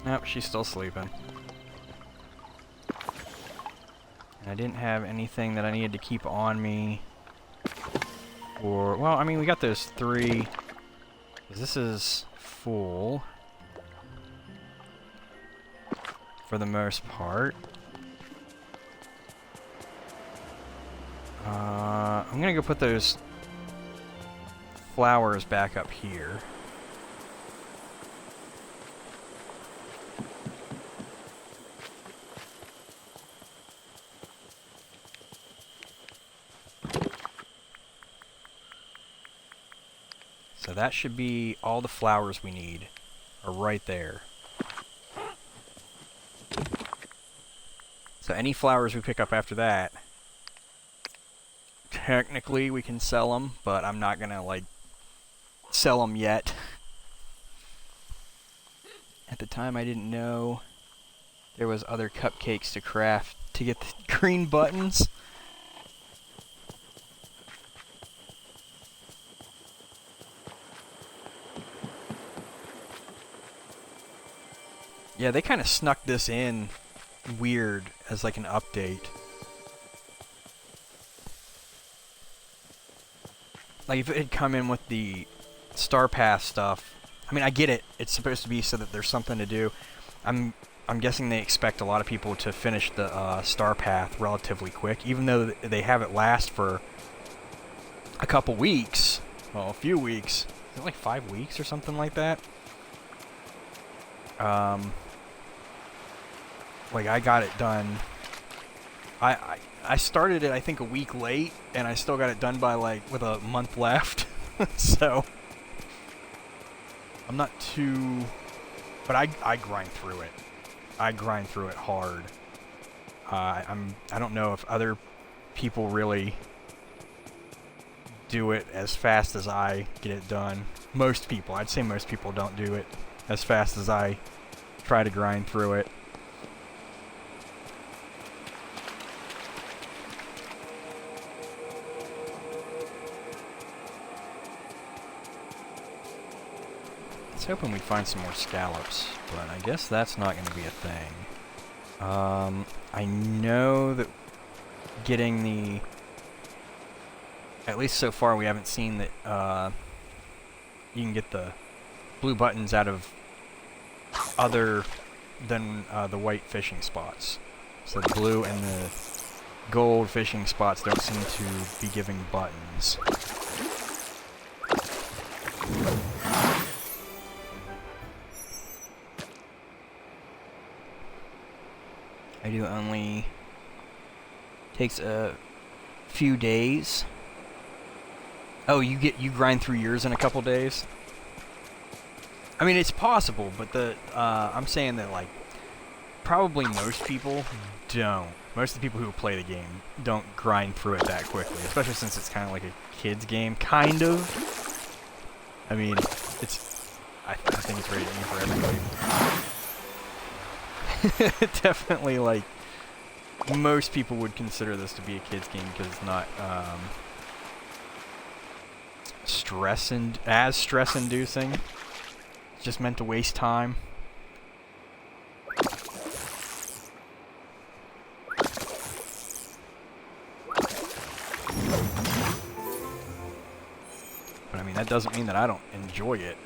Nope, she's still sleeping. And I didn't have anything that I needed to keep on me. Or, well, I mean, we got those 3. 'Cause this is full. For the most part. I'm gonna go put those flowers back up here. So that should be all the flowers we need are right there. So any flowers we pick up after that, technically we can sell them, but I'm not gonna like sell them yet. At the time I didn't know there was other cupcakes to craft to get the green buttons. Yeah, they kind of snuck this in weird as like an update. Like if it had come in with the Star Pass stuff, I mean I get it. It's supposed to be so that there's something to do. I'm guessing they expect a lot of people to finish the Star Path relatively quick, even though they have it last for a couple weeks. Well, a few weeks. Is it like 5 weeks or something like that? Like I got it done. I started it I think a week late, and I still got it done by like with a month left. So I'm not too, but I grind through it. I grind through it hard. I don't know if other people really do it as fast as I get it done. Most people, I'd say most people don't do it as fast as I try to grind through it. I was hoping we'd find some more scallops, but I guess that's not going to be a thing. I know that getting the... At least so far we haven't seen that you can get the blue buttons out of other than the white fishing spots. So the blue and the gold fishing spots don't seem to be giving buttons. I do only takes a few days. Oh, you grind through yours in a couple days? I mean, it's possible, but I'm saying that like probably most people don't. Most of the people who play the game don't grind through it that quickly, especially since it's kind of like a kid's game, kind of. I mean, I think it's rated E for everybody. Definitely, like, most people would consider this to be a kid's game because it's not stress-inducing. It's just meant to waste time. But I mean, that doesn't mean that I don't enjoy it.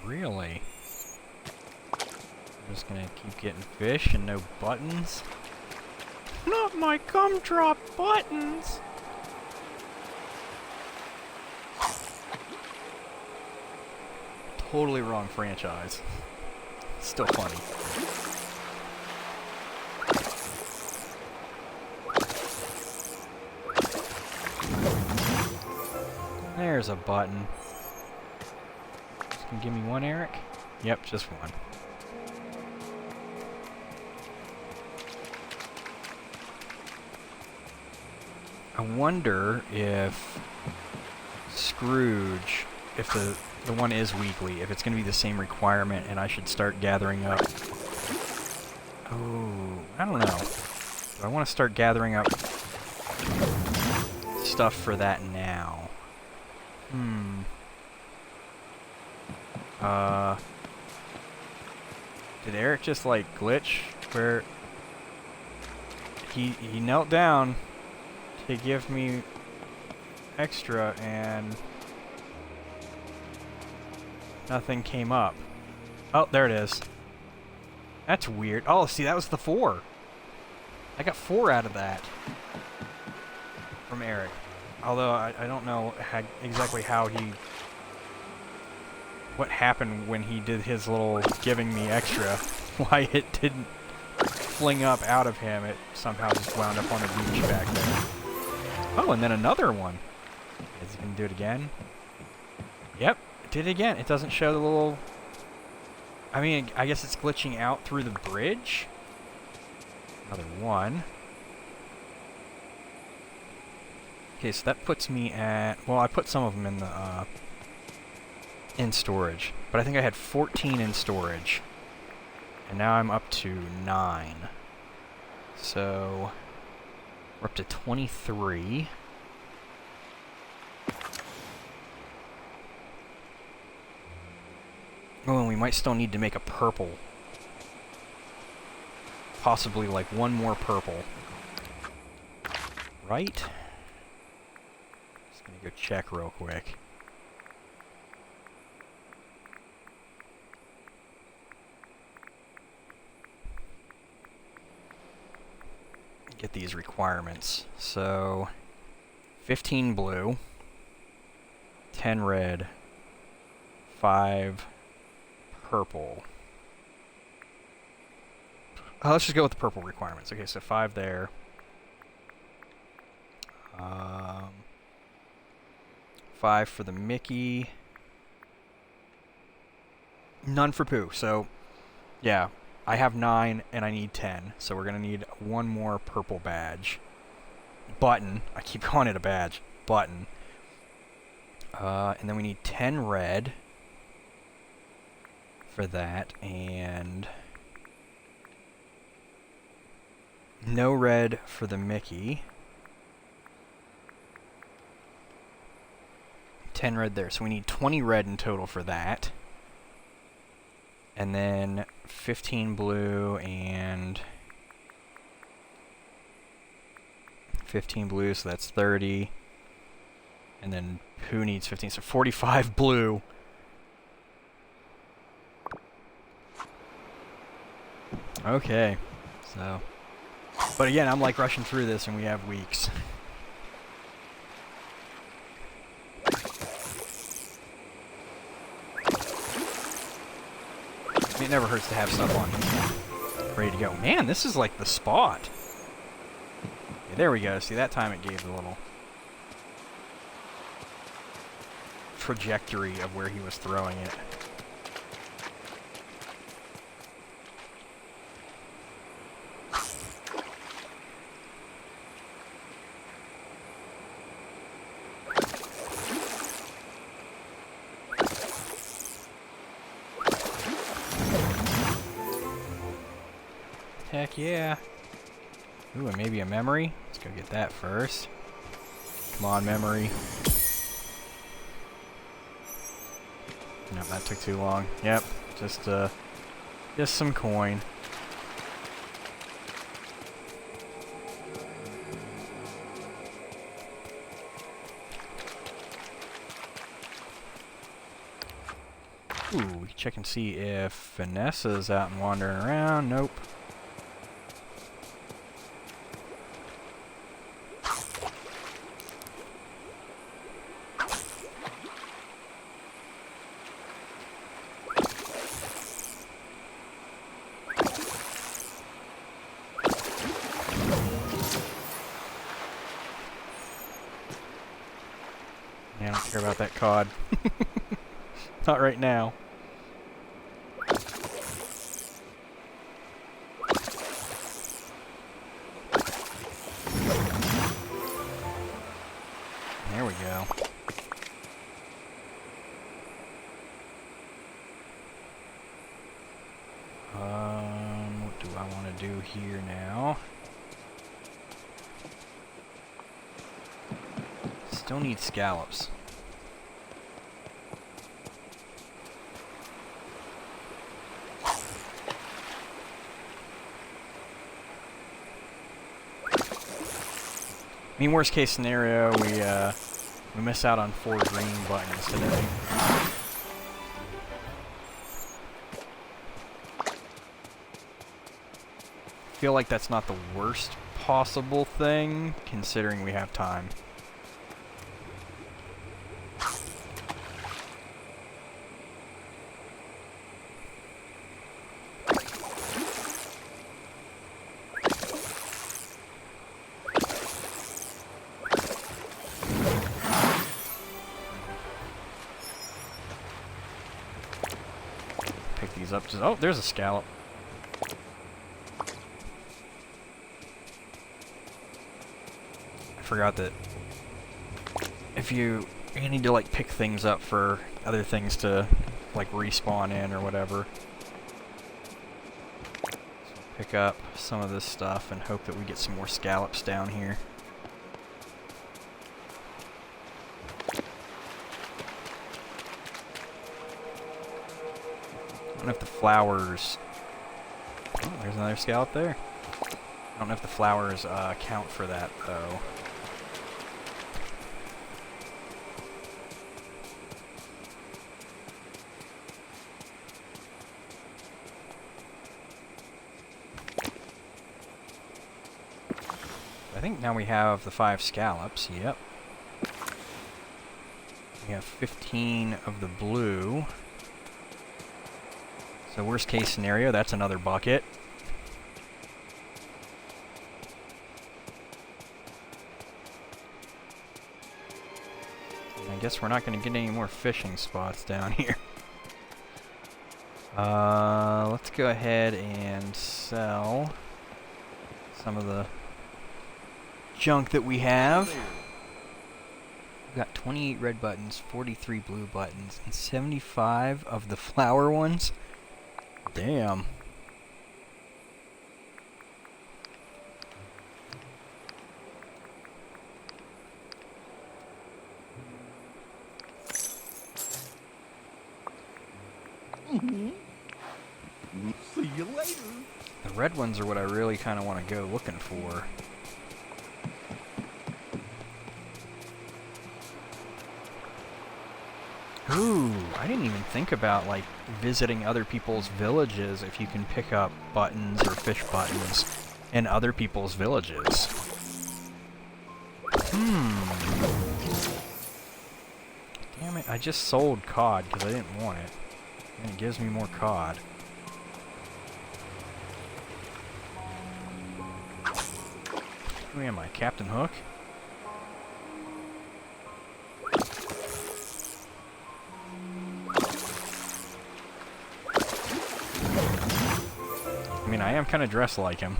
Really? I'm just gonna keep getting fish and no buttons? Not my gumdrop buttons! Totally wrong franchise. Still funny. There's a button. Just gonna give me one, Eric? Yep, just one. I wonder if Scrooge, if the one is weekly, if it's going to be the same requirement and I should start gathering up. Oh, I don't know. Do I want to start gathering up stuff for that now? Did Eric just, like, glitch where he knelt down to give me extra and nothing came up? Oh, there it is. That's weird. Oh, see, that was the 4. I got 4 out of that from Eric. Although I don't know exactly how what happened when he did his little giving me extra. Why it didn't fling up out of him. It somehow just wound up on the beach back there. Oh, and then another one. Is he going to do it again? Yep, it did it again. It doesn't show the little... I mean, I guess it's glitching out through the bridge. Another one. Okay, so that puts me at... Well, I put some of them in the... in storage. But I think I had 14 in storage. And now I'm up to 9. So... we're up to 23. Oh, and we might still need to make a purple. Possibly like one more purple. Right? Just gonna go check real quick. Get these requirements. So, 15 blue, 10 red, 5 purple. Let's just go with the purple requirements. Okay, so 5 there. 5 for the Mickey. None for Pooh. So, yeah. I have 9 and I need 10. So we're going to need one more purple badge. Button. I keep calling it a badge. Button. And then we need 10 red for that. And no red for the Mickey. 10 red there. So we need 20 red in total for that. And then 15 blue and 15 blue, so that's 30. And then who needs 15? So 45 blue. Okay, so... But again, I'm like rushing through this and we have weeks. It never hurts to have stuff on ready to go. Man, this is like the spot. Okay, there we go. See, that time it gave the little trajectory of where he was throwing it. Heck yeah. Ooh, and maybe a memory. Let's go get that first. Come on, memory. Nope, that took too long. Yep, just some coin. Ooh, we can check and see if Vanessa's out and wandering around. Nope. Yeah, I don't care about that cod. Not right now. There we go. What do I want to do here now. Still need scallops. I mean, worst case scenario, we miss out on 4 green buttons today. Feel like that's not the worst possible thing, considering we have time. Pick these up. Oh, there's a scallop. Forgot that if you need to like pick things up for other things to like respawn in or whatever. So pick up some of this stuff and hope that we get some more scallops down here. I don't know if the flowers... Oh, there's another scallop there. I don't know if the flowers count for that though. I think now we have the 5 scallops, yep. We have 15 of the blue. So worst case scenario, that's another bucket. And I guess we're not going to get any more fishing spots down here. Let's go ahead and sell some of the junk that we have. We've got 28 red buttons, 43 blue buttons, and 75 of the flower ones. Damn. See you later. The red ones are what I really kind of want to go looking for. Ooh, I didn't even think about, like, visiting other people's villages if you can pick up buttons or fish buttons in other people's villages. Damn it, I just sold cod because I didn't want it. And it gives me more cod. Who am I, Captain Hook? I mean, I am kind of dressed like him.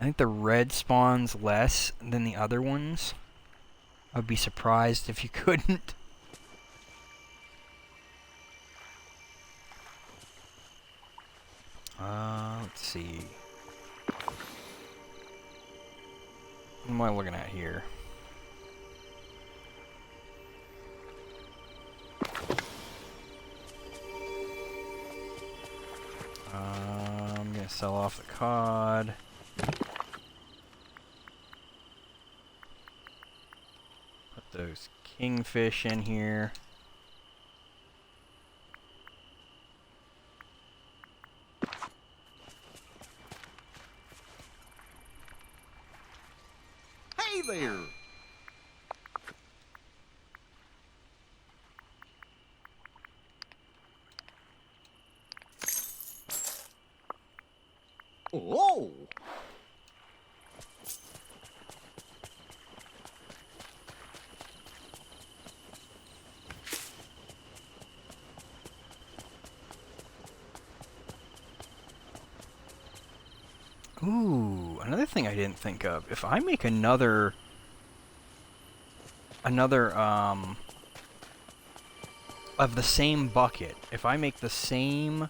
I think the red spawns less than the other ones. I'd be surprised if you couldn't. Let's see. What am I looking at here? I'm gonna sell off the cod. Put those kingfish in here. there. Oh! Ooh, another thing I didn't think of. If I make another of the same bucket, if I make the same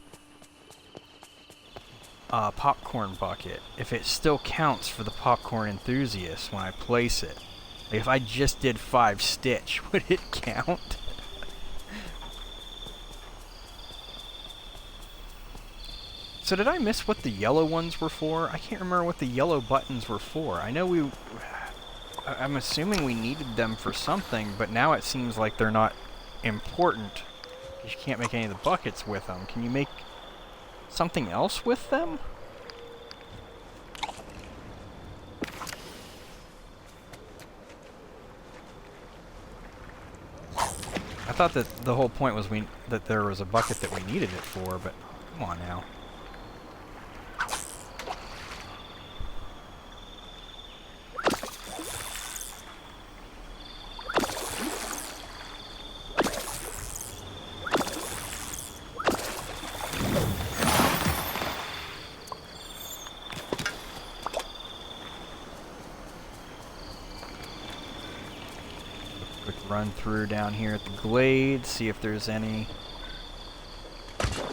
popcorn bucket, if it still counts for the popcorn enthusiast when I place it. Like if I just did 5 stitch, would it count? So did I miss what the yellow ones were for? I can't remember what the yellow buttons were for. I know I'm assuming we needed them for something, but now it seems like they're not important. You can't make any of the buckets with them. Can you make something else with them? I thought that the whole point was that there was a bucket that we needed it for, but come on now. Run through down here at the glade, see if there's any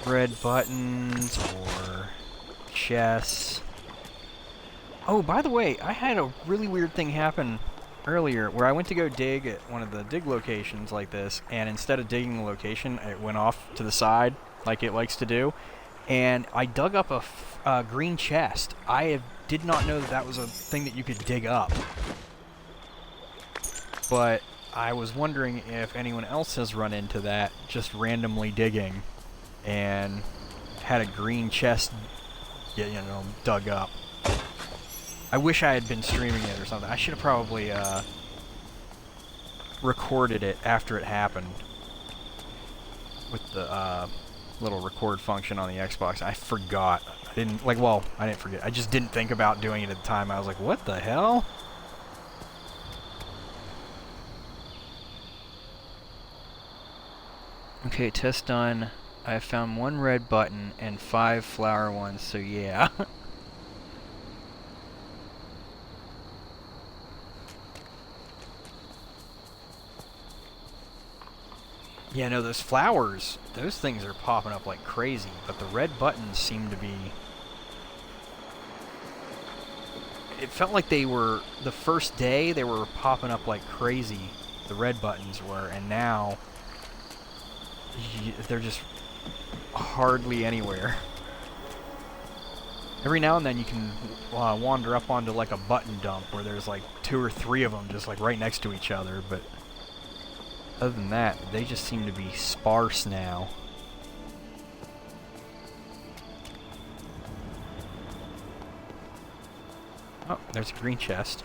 red buttons or chests. Oh, by the way, I had a really weird thing happen earlier where I went to go dig at one of the dig locations like this, and instead of digging the location, it went off to the side like it likes to do, and I dug up a green chest. I did not know that was a thing that you could dig up. But I was wondering if anyone else has run into that, just randomly digging, and had a green chest, dug up. I wish I had been streaming it or something. I should have probably recorded it after it happened with the little record function on the Xbox. I forgot. I didn't forget. I just didn't think about doing it at the time. I was like, what the hell? Okay, test done. I found 1 red button and 5 flower ones, so yeah. Yeah, no, those flowers, those things are popping up like crazy, but the red buttons seem to be... It felt like they were, the first day, they were popping up like crazy, the red buttons were, and now... they're just hardly anywhere. Every now and then you can wander up onto like a button dump where there's like 2 or 3 of them just like right next to each other, but other than that, they just seem to be sparse now. Oh, there's a green chest.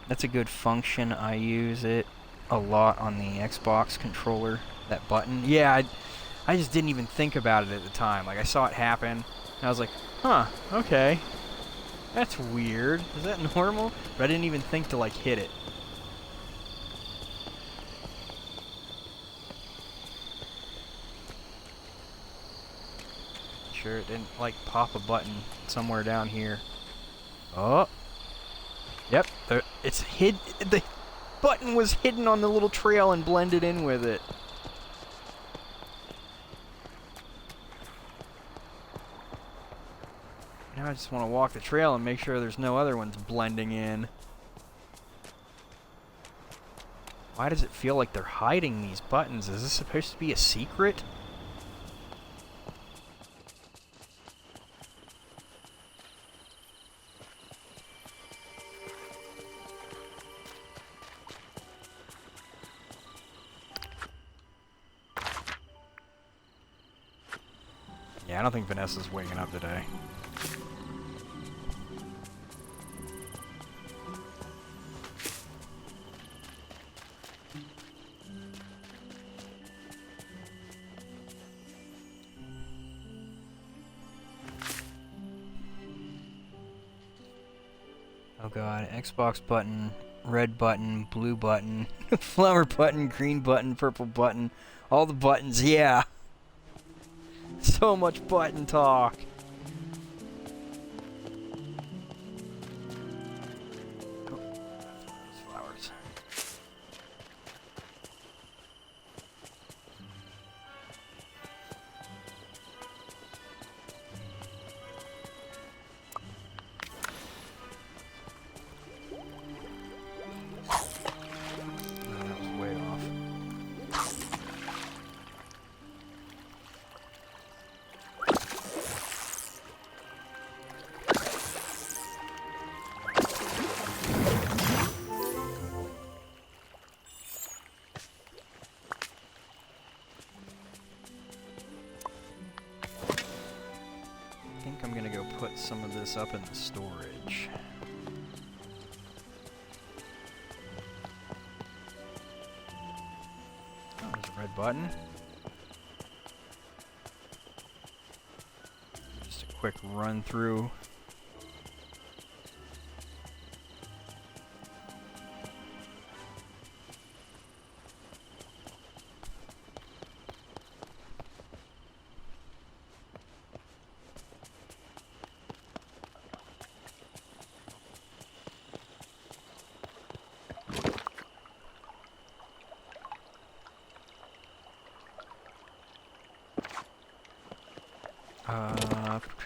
That's a good function. I use it a lot on the Xbox controller, that button. Yeah, I just didn't even think about it at the time. Like, I saw it happen, and I was like, huh, okay. That's weird. Is that normal? But I didn't even think to, like, hit it. Sure it didn't, like, pop a button somewhere down here. Oh. Yep, it's hid. The button was hidden on the little trail and blended in with it. Now I just want to walk the trail and make sure there's no other ones blending in. Why does it feel like they're hiding these buttons? Is this supposed to be a secret? Yeah, I don't think Vanessa's waking up today. Oh god, Xbox button, red button, blue button, flower button, green button, purple button, all the buttons, yeah! So much button talk! Oh, those flowers. That was way off. I think I'm gonna go put some of this up in the storage. Oh, there's a red button. Just a quick run through.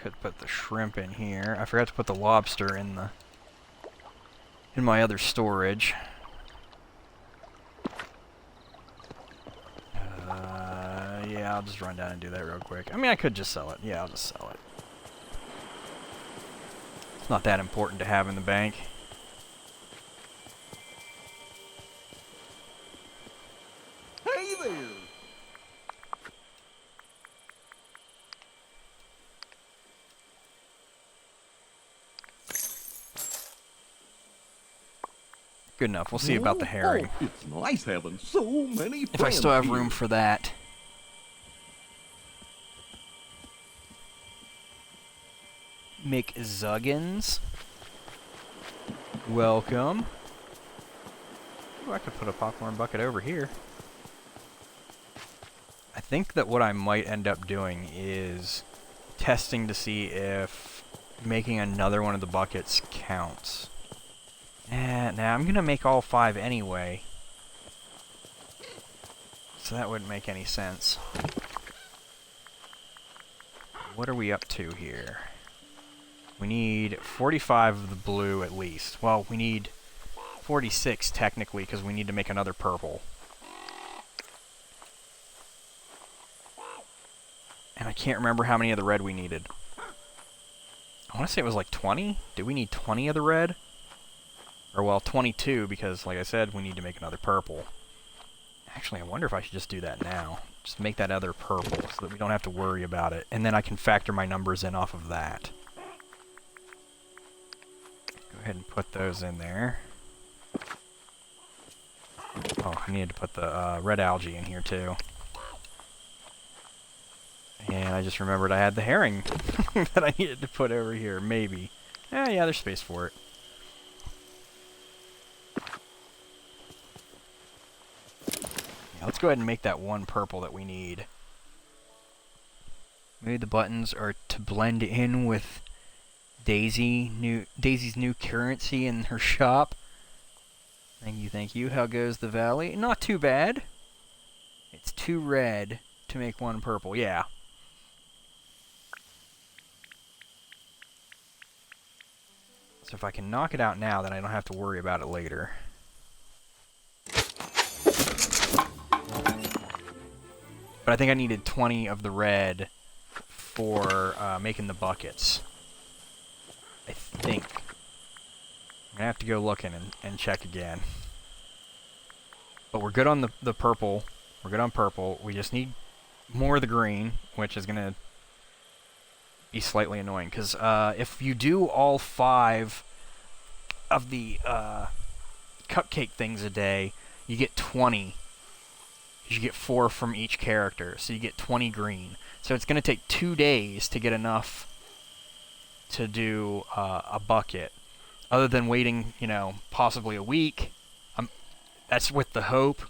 Could put the shrimp in here. I forgot to put the lobster in my other storage. Yeah, I'll just run down and do that real quick. I mean, I could just sell it. Yeah, I'll just sell it. It's not that important to have in the bank. Hey there! Good enough. We'll see about the herring. Oh, it's nice having so many friends If I still have here. room for that. McZuggins. Welcome. Ooh, I could put a popcorn bucket over here. I think that what I might end up doing is testing to see if making another one of the buckets counts. Nah, I'm gonna make all 5 anyway. So that wouldn't make any sense. What are we up to here? We need 45 of the blue at least. Well, we need 46 technically because we need to make another purple. And I can't remember how many of the red we needed. I want to say it was like 20? Did we need 20 of the red? Or, well, 22, because, like I said, we need to make another purple. Actually, I wonder if I should just do that now. Just make that other purple, so that we don't have to worry about it. And then I can factor my numbers in off of that. Go ahead and put those in there. Oh, I needed to put the red algae in here, too. And I just remembered I had the herring that I needed to put over here, maybe. Yeah, there's space for it. Let's go ahead and make that one purple that we need. Maybe the buttons are to blend in with Daisy's new currency in her shop. Thank you. How goes the valley? Not too bad. It's 2 red to make 1 purple. Yeah. So if I can knock it out now, then I don't have to worry about it later. But I think I needed 20 of the red for making the buckets. I think. I'm going to have to go looking and check again. But we're good on the purple. We're good on purple. We just need more of the green, which is going to be slightly annoying, because if you do all 5 of the cupcake things a day, you get 20. You get 4 from each character, so you get 20 green. So it's going to take 2 days to get enough to do a bucket. Other than waiting, you know, possibly a week. That's with the hope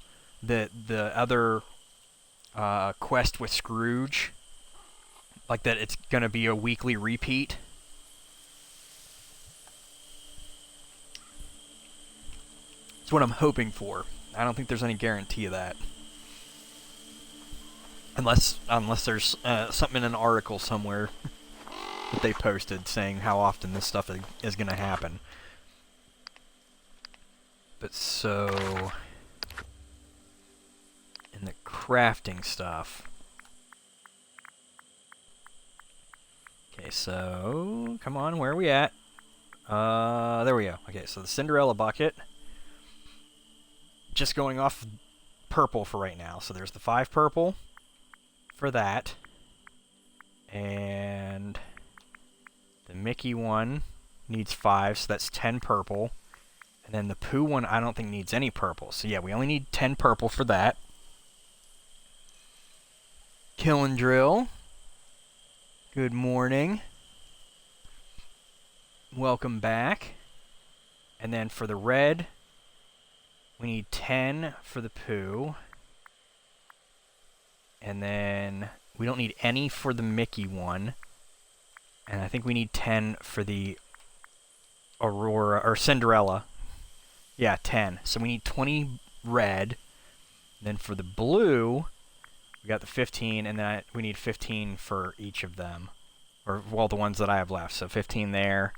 that the other quest with Scrooge, like that it's going to be a weekly repeat. That's what I'm hoping for. I don't think there's any guarantee of that. Unless there's something in an article somewhere that they posted saying how often this stuff is going to happen. But so, in the crafting stuff. Okay, so, come on, where are we at? There we go. Okay, so the Cinderella bucket. Just going off purple for right now. So there's the 5 purple for that. And the Mickey one needs 5, so that's 10 purple. And then the Pooh one I don't think needs any purple. So yeah, we only need 10 purple for that. Kill and Drill. Good morning. Welcome back. And then for the red, we need 10 for the Pooh. And then we don't need any for the Mickey one. And I think we need 10 for the Aurora, or Cinderella. Yeah, 10. So we need 20 red. Then for the blue, we got the 15, and then we need 15 for each of them. Or, well, the ones that I have left. So 15 there.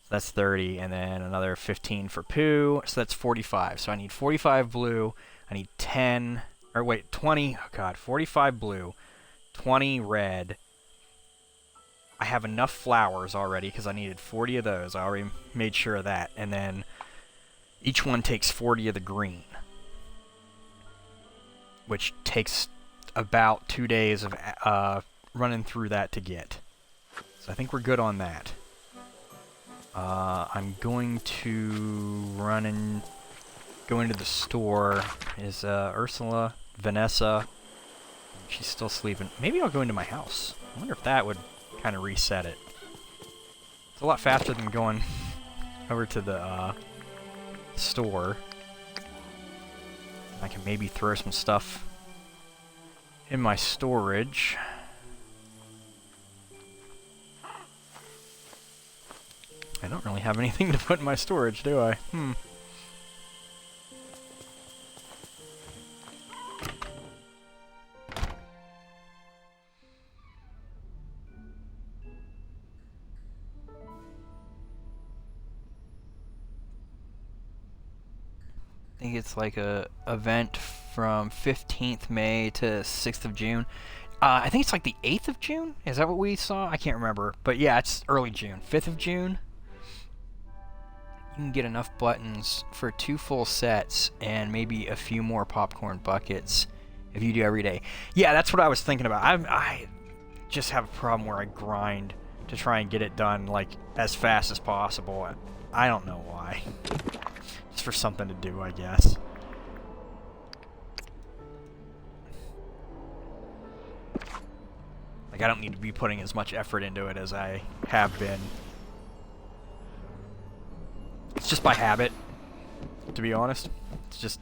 So that's 30, and then another 15 for Pooh. So that's 45. So I need 45 blue. I need 10, or wait, 20. Oh, God, 45 blue. 20 red. I have enough flowers already because I needed 40 of those. I already made sure of that. And then each one takes 40 of the green, which takes about 2 days of running through that to get. So I think we're good on that. I'm going to run and go into the store. Is Ursula, Vanessa? She's still sleeping. Maybe I'll go into my house. I wonder if that would kind of reset it. It's a lot faster than going over to the store. I can maybe throw some stuff in my storage. I don't really have anything to put in my storage, do I? I think it's like a event from 15th May to 6th of June. I think it's like the 8th of June? Is that what we saw? I can't remember. But yeah, it's early June. 5th of June. You can get enough buttons for 2 full sets and maybe a few more popcorn buckets if you do every day. Yeah, that's what I was thinking about. I just have a problem where I grind to try and get it done like as fast as possible. I don't know why. Just for something to do, I guess. Like, I don't need to be putting as much effort into it as I have been. It's just by habit, to be honest. It's just,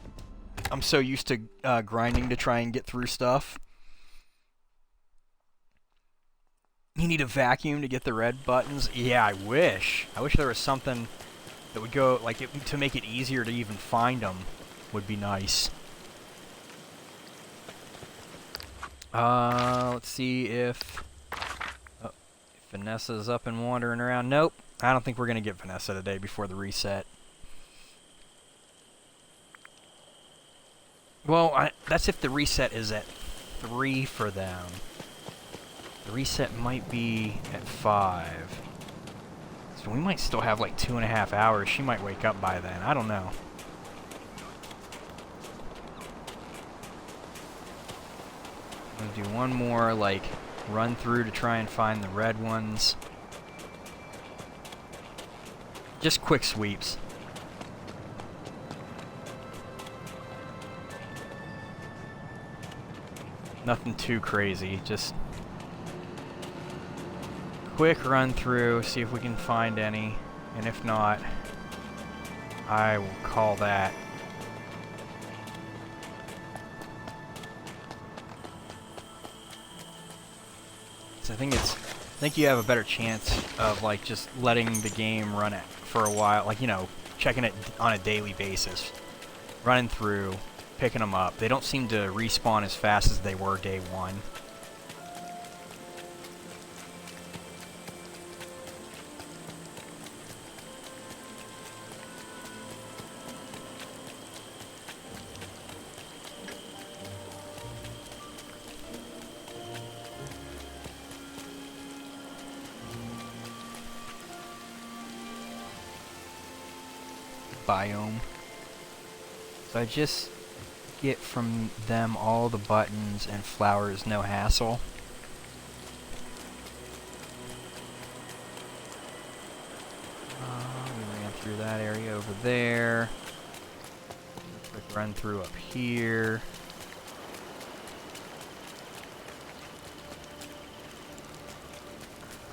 I'm so used to grinding to try and get through stuff. You need a vacuum to get the red buttons? Yeah, I wish. I wish there was something that would go, like, to make it easier to even find them would be nice. Let's see if Vanessa's up and wandering around. Nope. I don't think we're going to get Vanessa today before the reset. Well, that's if the reset is at 3 for them. The reset might be at 5. So we might still have like 2.5 hours. She might wake up by then. I don't know. I'm going to do one more, like, run through to try and find the red ones. Just quick sweeps. Nothing too crazy, just quick run through, see if we can find any, and if not, I will call that. So I think you have a better chance of like just letting the game run it for a while, like, you know, checking it on a daily basis, running through, picking them up. They don't seem to respawn as fast as they were day one. Biome. So I just get from them all the buttons and flowers, no hassle. We ran through that area over there. Quick run through up here.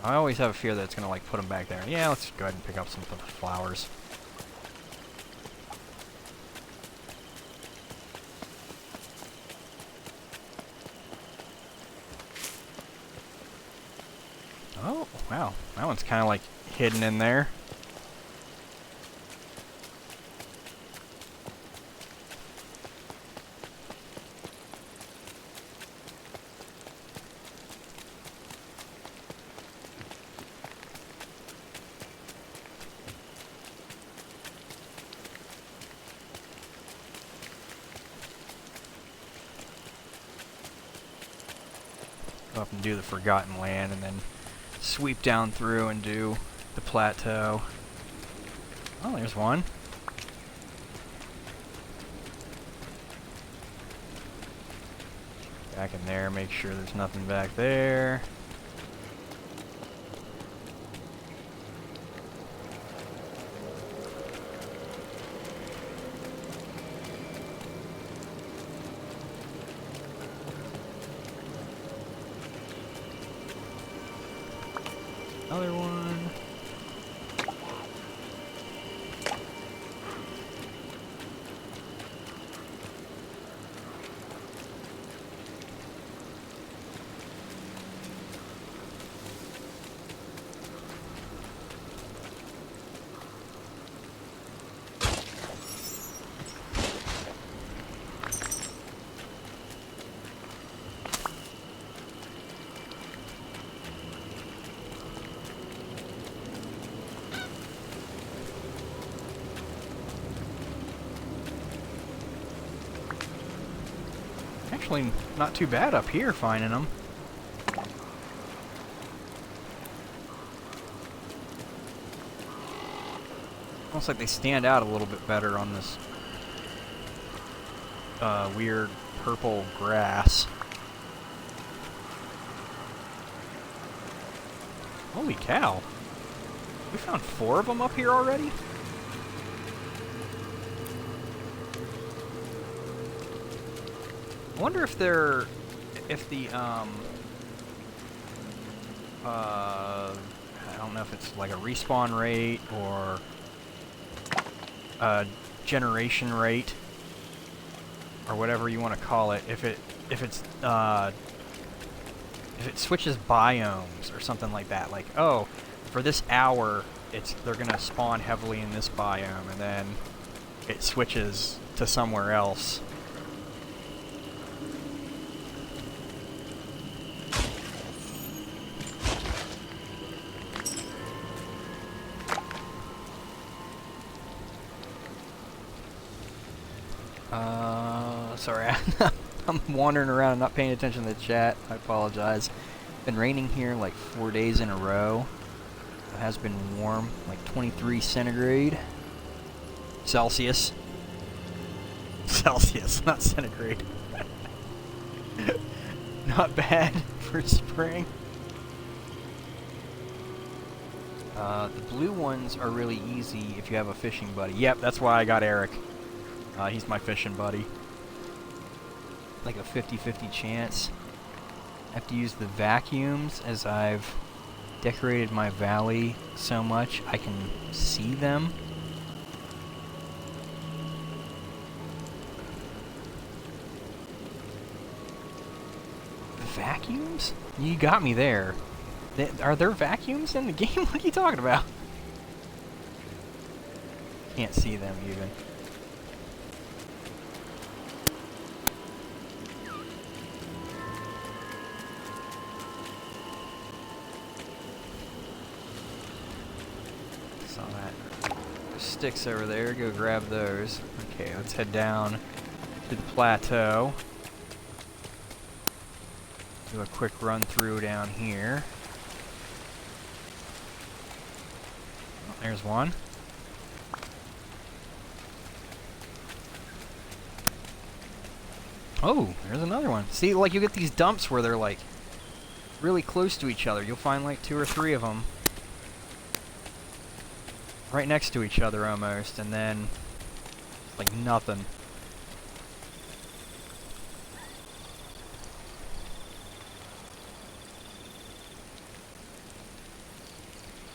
I always have a fear that it's gonna like put them back there. Yeah, let's go ahead and pick up some of the flowers. Oh, wow. That one's kind of like hidden in there. Go up and do the Forgotten Land and then sweep down through and do the plateau. Oh, there's one. Back in there, make sure there's nothing back there. Another one. Actually, not too bad up here finding them. Almost like they stand out a little bit better on this weird purple grass. Holy cow. We found 4 of them up here already? I wonder if they're, if the, I don't know if it's like a respawn rate or a generation rate or whatever you want to call it. If it switches biomes or something like that, like, oh, for this hour, they're gonna spawn heavily in this biome, and then it switches to somewhere else. Sorry, I'm wandering around and not paying attention to the chat. I apologize. Been raining here like 4 days in a row. It has been warm, like 23 centigrade. Celsius. Celsius, not centigrade. not bad for spring. The blue ones are really easy if you have a fishing buddy. Yep, that's why I got Eric. He's my fishing buddy. Like a 50-50 chance. I have to use the vacuums as I've decorated my valley so much I can see them. Vacuums? You got me there. Are there vacuums in the game? What are you talking about? Can't see them even. Saw that. There's sticks over there. Go grab those. Okay, let's head down to the plateau. Do a quick run through down here. Oh, there's one. Oh, there's another one. See, like you get these dumps where they're like really close to each other. You'll find like 2 or 3 of them right next to each other almost, and then like nothing.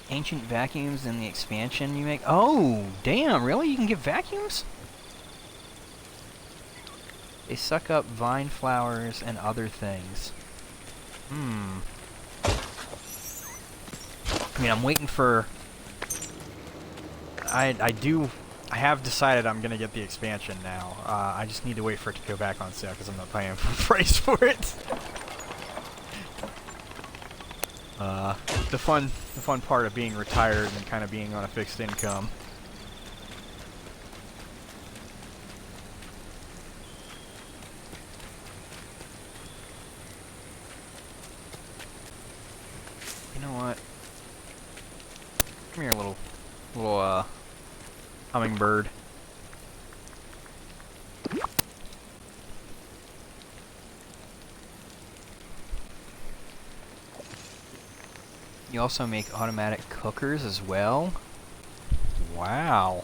Ancient vacuums in the expansion you make. Oh, damn, really? You can get vacuums? They suck up vine flowers and other things. I mean, I'm waiting for... I have decided I'm gonna get the expansion now. I just need to wait for it to go back on sale because I'm not paying full price for it. The fun part of being retired and kind of being on a fixed income. You know what? Come here, little hummingbird. You also make automatic cookers as well. Wow.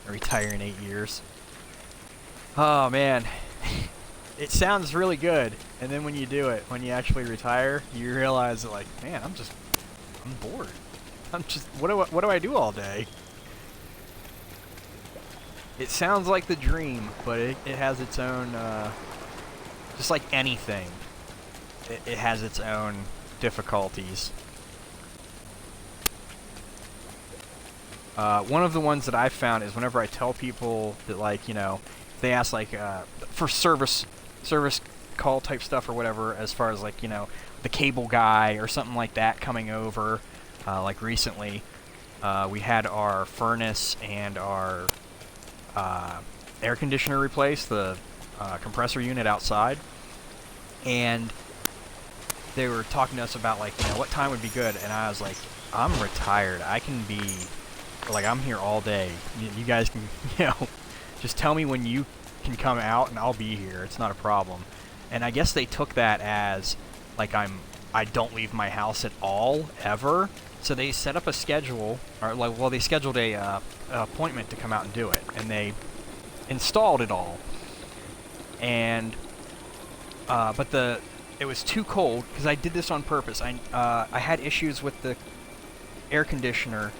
I retire in 8 years. Oh man. It sounds really good. And then when you do it, when you actually retire, you realize that like, man, I'm bored. What do I do all day? It sounds like the dream, but it has its own, just like anything, it has its own difficulties. One of the ones that I've found is whenever I tell people that, like, you know, they ask like for service call type stuff or whatever, as far as like, you know, the cable guy or something like that coming over. Like recently, we had our furnace and our air conditioner replaced, the compressor unit outside, and they were talking to us about, like, you know, what time would be good, and I was like, I'm retired. I can be, like, I'm here all day. You guys can, you know, just tell me when you can come out and I'll be here. It's not a problem. And I guess they took that as, like, I don't leave my house at all, ever. So they set up a schedule, or, like, well, they scheduled a appointment to come out and do it, and they installed it all. And, but it was too cold, because I did this on purpose. I had issues with the air conditioner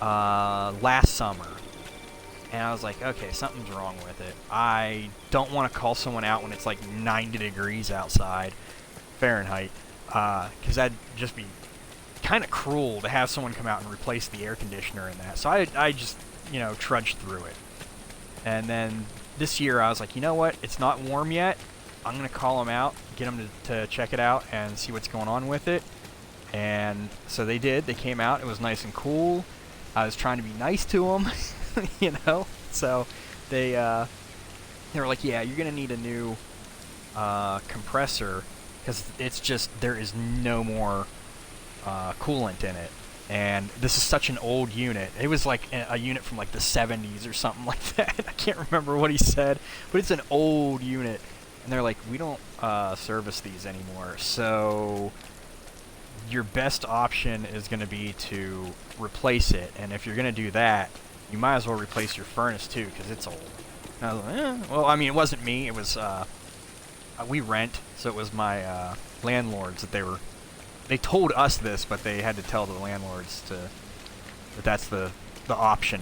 last summer, and I was like, okay, something's wrong with it. I don't want to call someone out when it's like 90 degrees outside Fahrenheit, because that'd just be kind of cruel to have someone come out and replace the air conditioner in that. So I just, you know, trudged through it. And then this year I was like, you know what, it's not warm yet. I'm going to call them out, get them to check it out and see what's going on with it. And so they did. They came out. It was nice and cool. I was trying to be nice to them, you know. So they were like, yeah, you're going to need a new compressor, because it's just, there is no more coolant in it. And this is such an old unit. It was like a unit from like the 70s or something like that. I can't remember what he said, but it's an old unit. And they're like, we don't service these anymore, so your best option is going to be to replace it. And if you're going to do that, you might as well replace your furnace too, because it's old. And I was like, well, I mean, it wasn't me. It was, we rent, so it was my landlords that they told us this, but they had to tell the landlords that that's the option.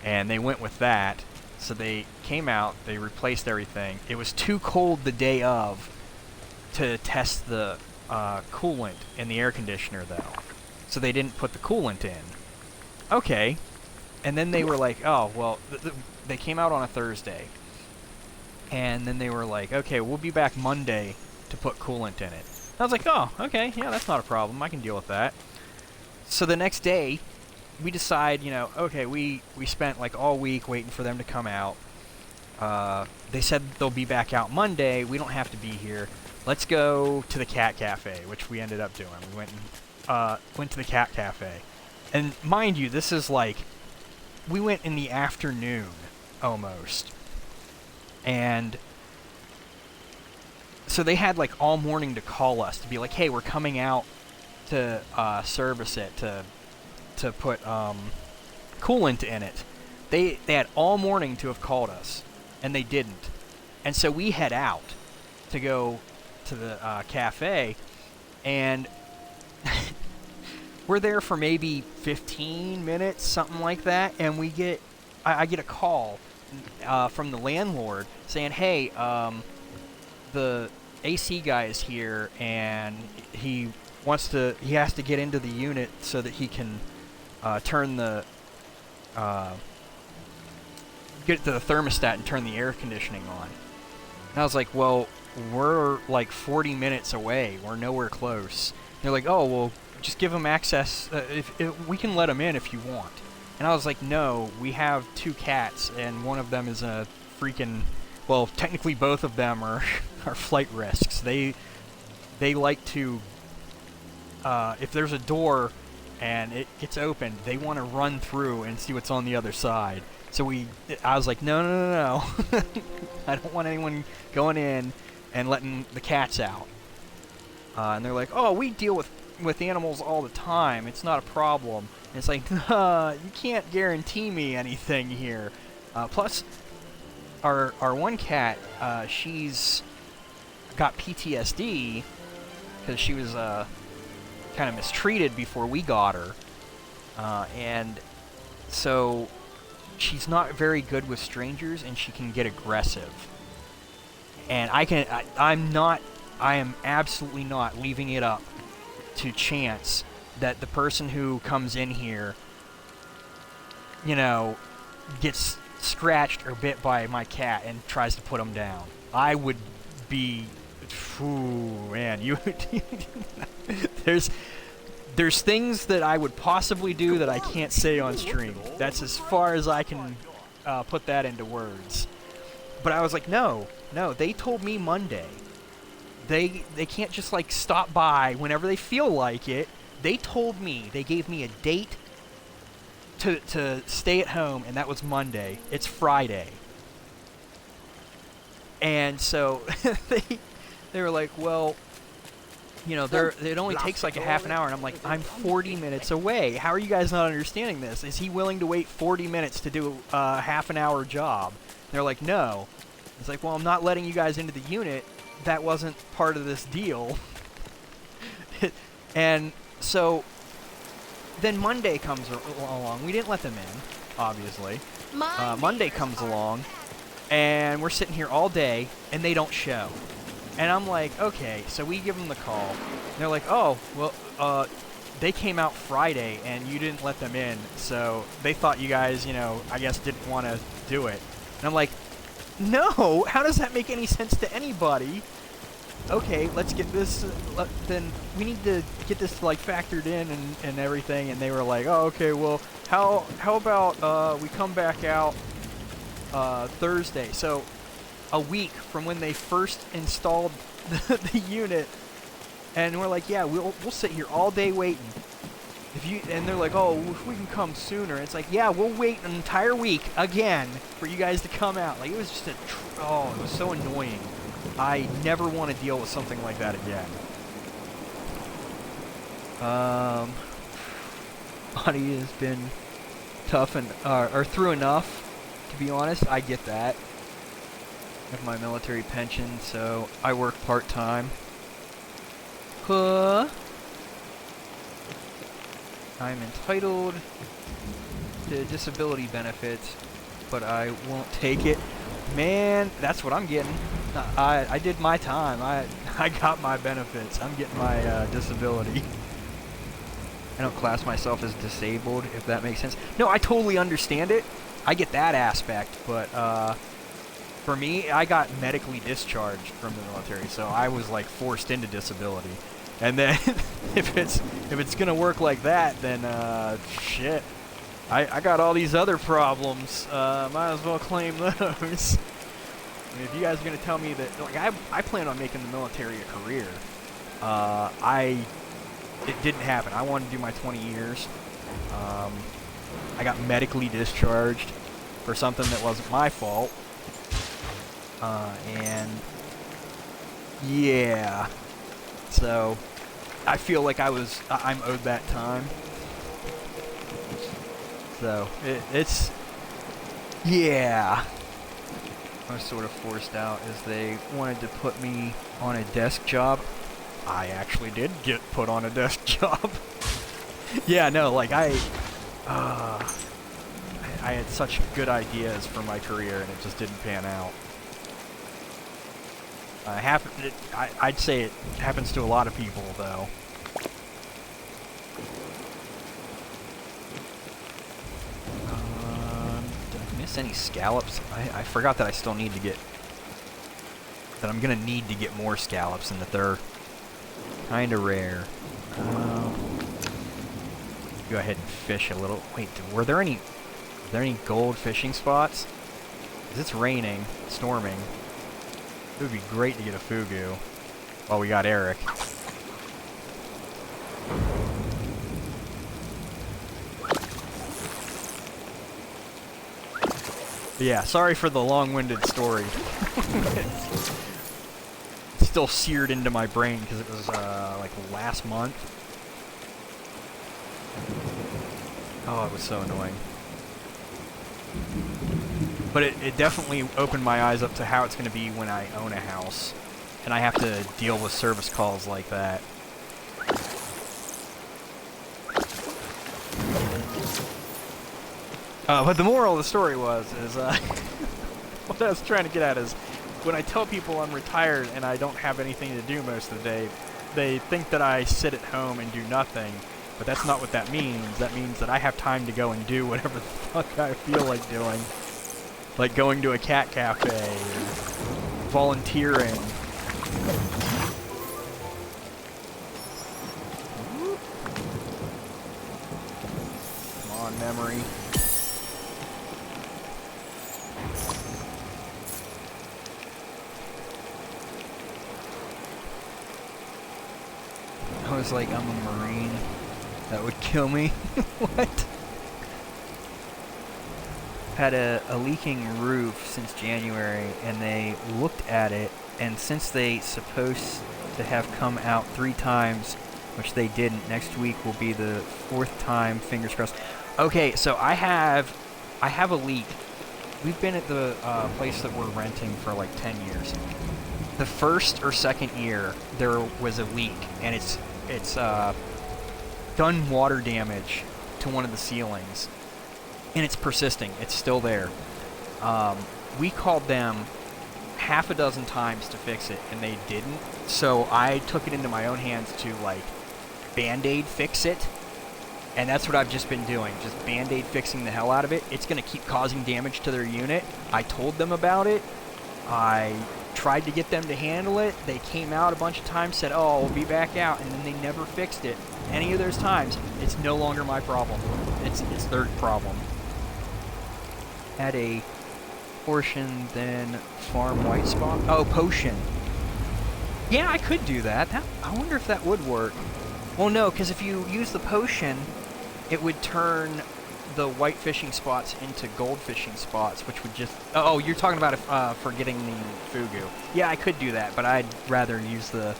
And they went with that. So they came out, they replaced everything. It was too cold the day of to test the coolant in the air conditioner, though. So they didn't put the coolant in. Okay. And then they were like, oh, well, they came out on a Thursday. And then they were like, okay, we'll be back Monday to put coolant in it. I was like, oh, okay, yeah, that's not a problem. I can deal with that. So the next day, we decide, you know, okay, we spent like all week waiting for them to come out. They said they'll be back out Monday. We don't have to be here. Let's go to the Cat Cafe, which we ended up doing. We went to the Cat Cafe. And mind you, this is like, we went in the afternoon, almost. And so they had like all morning to call us to be like, hey, we're coming out to service it, to put coolant in it. They had all morning to have called us, and they didn't. And so we head out to go to the cafe, and we're there for maybe 15 minutes, something like that, and I get a call from the landlord saying, hey, the AC guy is here, and he has to get into the unit so that he can turn the get to the thermostat and turn the air conditioning on. And I was like, well, we're like 40 minutes away. We're nowhere close. They're like, oh, well, just give him access. If we can let him in if you want. And I was like, no, we have 2 cats, and one of them is a freaking... Well, technically both of them are flight risks. They like to... if there's a door and it gets opened, they want to run through and see what's on the other side. So I was like, no. I don't want anyone going in and letting the cats out. And they're like, oh, we deal with animals all the time. It's not a problem. And it's like, you can't guarantee me anything here. Plus, our one cat, she's got PTSD because she was kind of mistreated before we got her. And so she's not very good with strangers, and she can get aggressive. And I am absolutely not leaving it up to chance that the person who comes in here, you know, gets scratched or bit by my cat and tries to put him down. I would be, man, there's things that I would possibly do that I can't say on stream. That's as far as I can put that into words. But I was like, no, they told me Monday. They can't just like stop by whenever they feel like it. They told me, they gave me a date to stay at home, and that was Monday. It's Friday. And so they were like, well, you know, it only takes like a half an hour. And I'm like, I'm 40 minutes away. How are you guys not understanding this? Is he willing to wait 40 minutes to do a half an hour job? They're like, no. It's like, well, I'm not letting you guys into the unit. That wasn't part of this deal. And so then Monday comes along. We didn't let them in, obviously. Monday comes along, and we're sitting here all day, and they don't show. And I'm like, okay, so we give them the call. And they're like, oh, well, they came out Friday, and you didn't let them in, so they thought you guys, you know, I guess didn't want to do it. And I'm like, no, how does that make any sense to anybody? Okay, let's get this, then we need to get this like factored in and everything. And they were like, oh, okay, well, how about we come back out Thursday? So a week from when they first installed the unit, and we're like, yeah, we'll sit here all day waiting. And they're like, oh, if we can come sooner. It's like, yeah, we'll wait an entire week again for you guys to come out. Like, it was just it was so annoying. I never want to deal with something like that again. Body has been tough and or through enough, to be honest. I get that. I have my military pension, so I work part-time. I'm entitled to disability benefits, but I won't take it. Man, that's what I'm getting. I did my time. I got my benefits. I'm getting my disability. I don't class myself as disabled, if that makes sense. No, I totally understand it. I get that aspect, but for me, I got medically discharged from the military, so I was like forced into disability. And then if it's gonna work like that, then shit. I got all these other problems. Might as well claim those. I mean, if you guys are gonna tell me that, like, I plan on making the military a career. It didn't happen. I wanted to do my 20 years. I got medically discharged for something that wasn't my fault. And yeah, so I feel like I'm owed that time. So it's yeah. I was sort of forced out as they wanted to put me on a desk job. I actually did get put on a desk job. Yeah, no, like I had such good ideas for my career and it just didn't pan out. I'd say it happens to a lot of people, though. Did I miss any scallops? I forgot that I still need to get... that I'm gonna need to get more scallops and that they're kinda rare. Go ahead and fish a little. Wait, were there any gold fishing spots? 'Cause it's raining, storming. It would be great to get a fugu while we got Eric. But yeah, sorry for the long-winded story. It's still seared into my brain because it was like last month. Oh, it was so annoying. But it definitely opened my eyes up to how it's going to be when I own a house. And I have to deal with service calls like that. But the moral of the story is, what I was trying to get at is, when I tell people I'm retired and I don't have anything to do most of the day, they think that I sit at home and do nothing. But that's not what that means. That means that I have time to go and do whatever the fuck I feel like doing. Like going to a cat cafe, or volunteering. Come on, memory. I was like, I'm a Marine. That would kill me. What? Had a leaking roof since January, and they looked at it, and since they supposed to have come out 3 times, which they didn't, next week will be the 4th time, fingers crossed. Okay, so I have a leak. We've been at the place that we're renting for like 10 years. The first or second year, there was a leak, and it's done water damage to one of the ceilings. And it's persisting. It's still there. We called them half a dozen times to fix it, and they didn't. So I took it into my own hands to, like, Band-Aid fix it. And that's what I've just been doing. Just Band-Aid fixing the hell out of it. It's going to keep causing damage to their unit. I told them about it. I tried to get them to handle it. They came out a bunch of times, said, oh, we'll be back out, and then they never fixed it. Any of those times, it's no longer my problem. It's their problem. Add a portion, then farm white spot. Oh, potion. Yeah, I could do that. I wonder if that would work. Well, no, because if you use the potion, it would turn the white fishing spots into gold fishing spots, which would just... Oh, you're talking about for getting the fugu. Yeah, I could do that, but I'd rather use the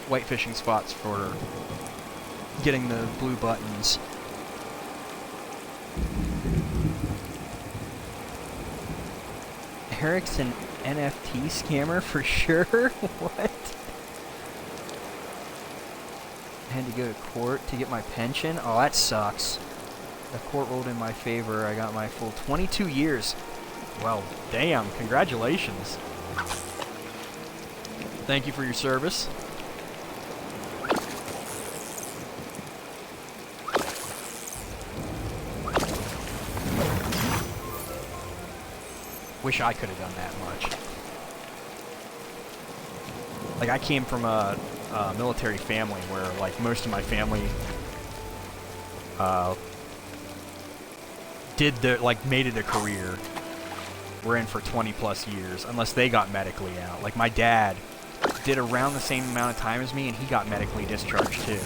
white fishing spots for getting the blue buttons. Eric's an NFT scammer for sure? What? I had to go to court to get my pension? Oh, that sucks. The court ruled in my favor. I got my full 22 years. Well, damn. Congratulations. Thank you for your service. Wish I could have done that much. Like, I came from a military family where, like, most of my family made it a career. We're in for 20 plus years, unless they got medically out. Like, my dad did around the same amount of time as me, and he got medically discharged too.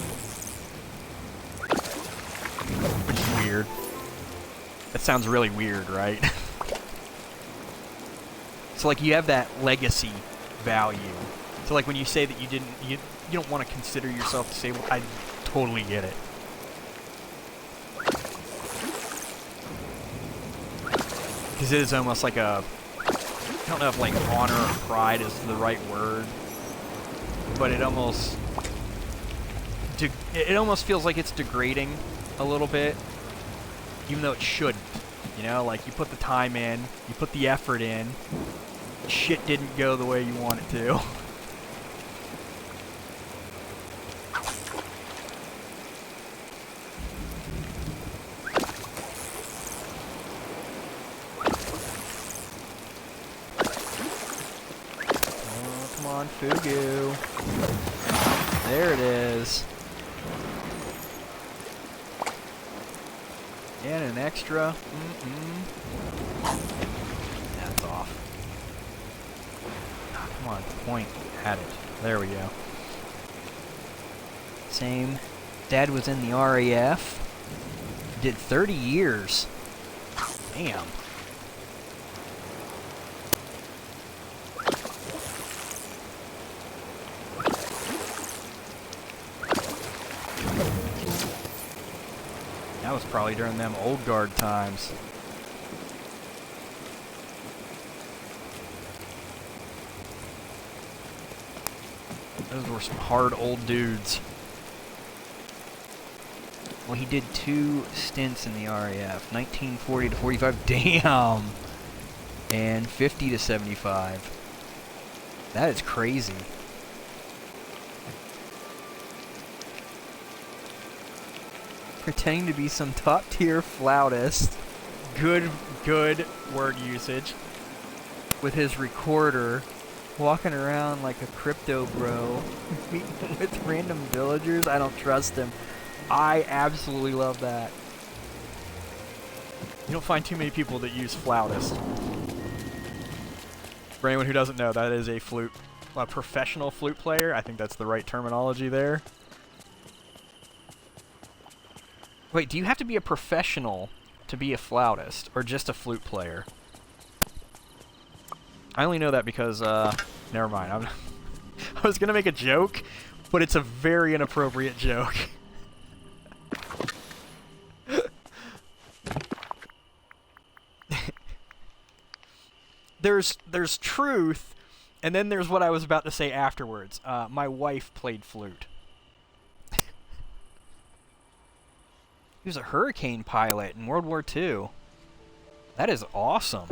Which is weird. That sounds really weird, right? So, like, you have that legacy value. So, like, when you say that you don't want to consider yourself disabled, I totally get it. Because it is almost like a... I don't know if, like, honor or pride is the right word. But it almost... It almost feels like it's degrading a little bit. Even though it shouldn't. You know, like, you put the time in, you put the effort in. Shit didn't go the way you want it to. Oh, come on, fugu. There it is. And an extra. That's off. Come on, point. Had it. There we go. Same. Dad was in the RAF. Did 30 years. Damn. That was probably during them old guard times. Those were some hard old dudes. Well, he did 2 stints in the RAF. 1940 to 45. Damn! And 50 to 75. That is crazy. Pretending to be some top-tier flautist. Good word usage. With his recorder. Walking around like a crypto bro. Meeting with random villagers. I don't trust him. I absolutely love that. You don't find too many people that use flautist. For anyone who doesn't know, that is a professional flute player. I think that's the right terminology there. Wait, do you have to be a professional to be a flautist, or just a flute player? I only know that because, never mind. I was gonna make a joke, but it's a very inappropriate joke. There's truth, and then there's what I was about to say afterwards. My wife played flute. He was a hurricane pilot in World War II. That is awesome.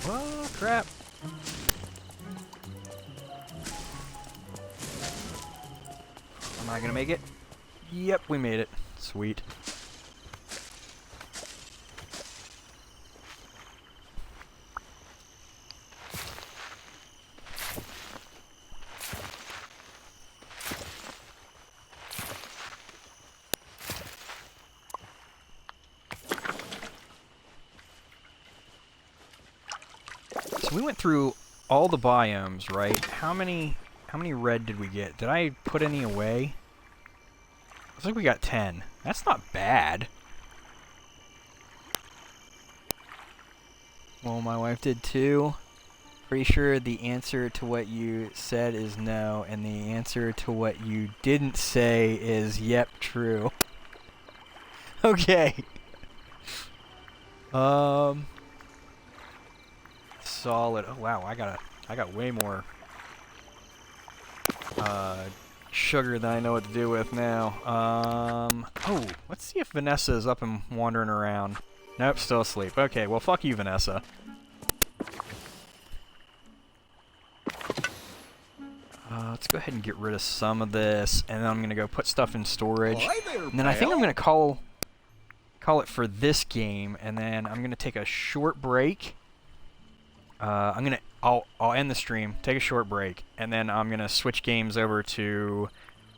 Oh, crap. Am I gonna make it? Yep, we made it. Sweet. So we went through all the biomes, right? How many red did we get? Did I put any away? Looks like we got 10. That's not bad. Well, my wife did too. Pretty sure the answer to what you said is no, and the answer to what you didn't say is yep, true. Okay. Solid. Oh wow, I got way more sugar than I know what to do with now. Oh, let's see if Vanessa is up and wandering around. Nope, still asleep. Okay, well fuck you, Vanessa. Let's go ahead and get rid of some of this, and then I'm gonna go put stuff in storage. Hi there, And then I think I'm pal. gonna call it for this game, and then I'm gonna take a short break. I'll end the stream, take a short break, and then I'm gonna switch games over to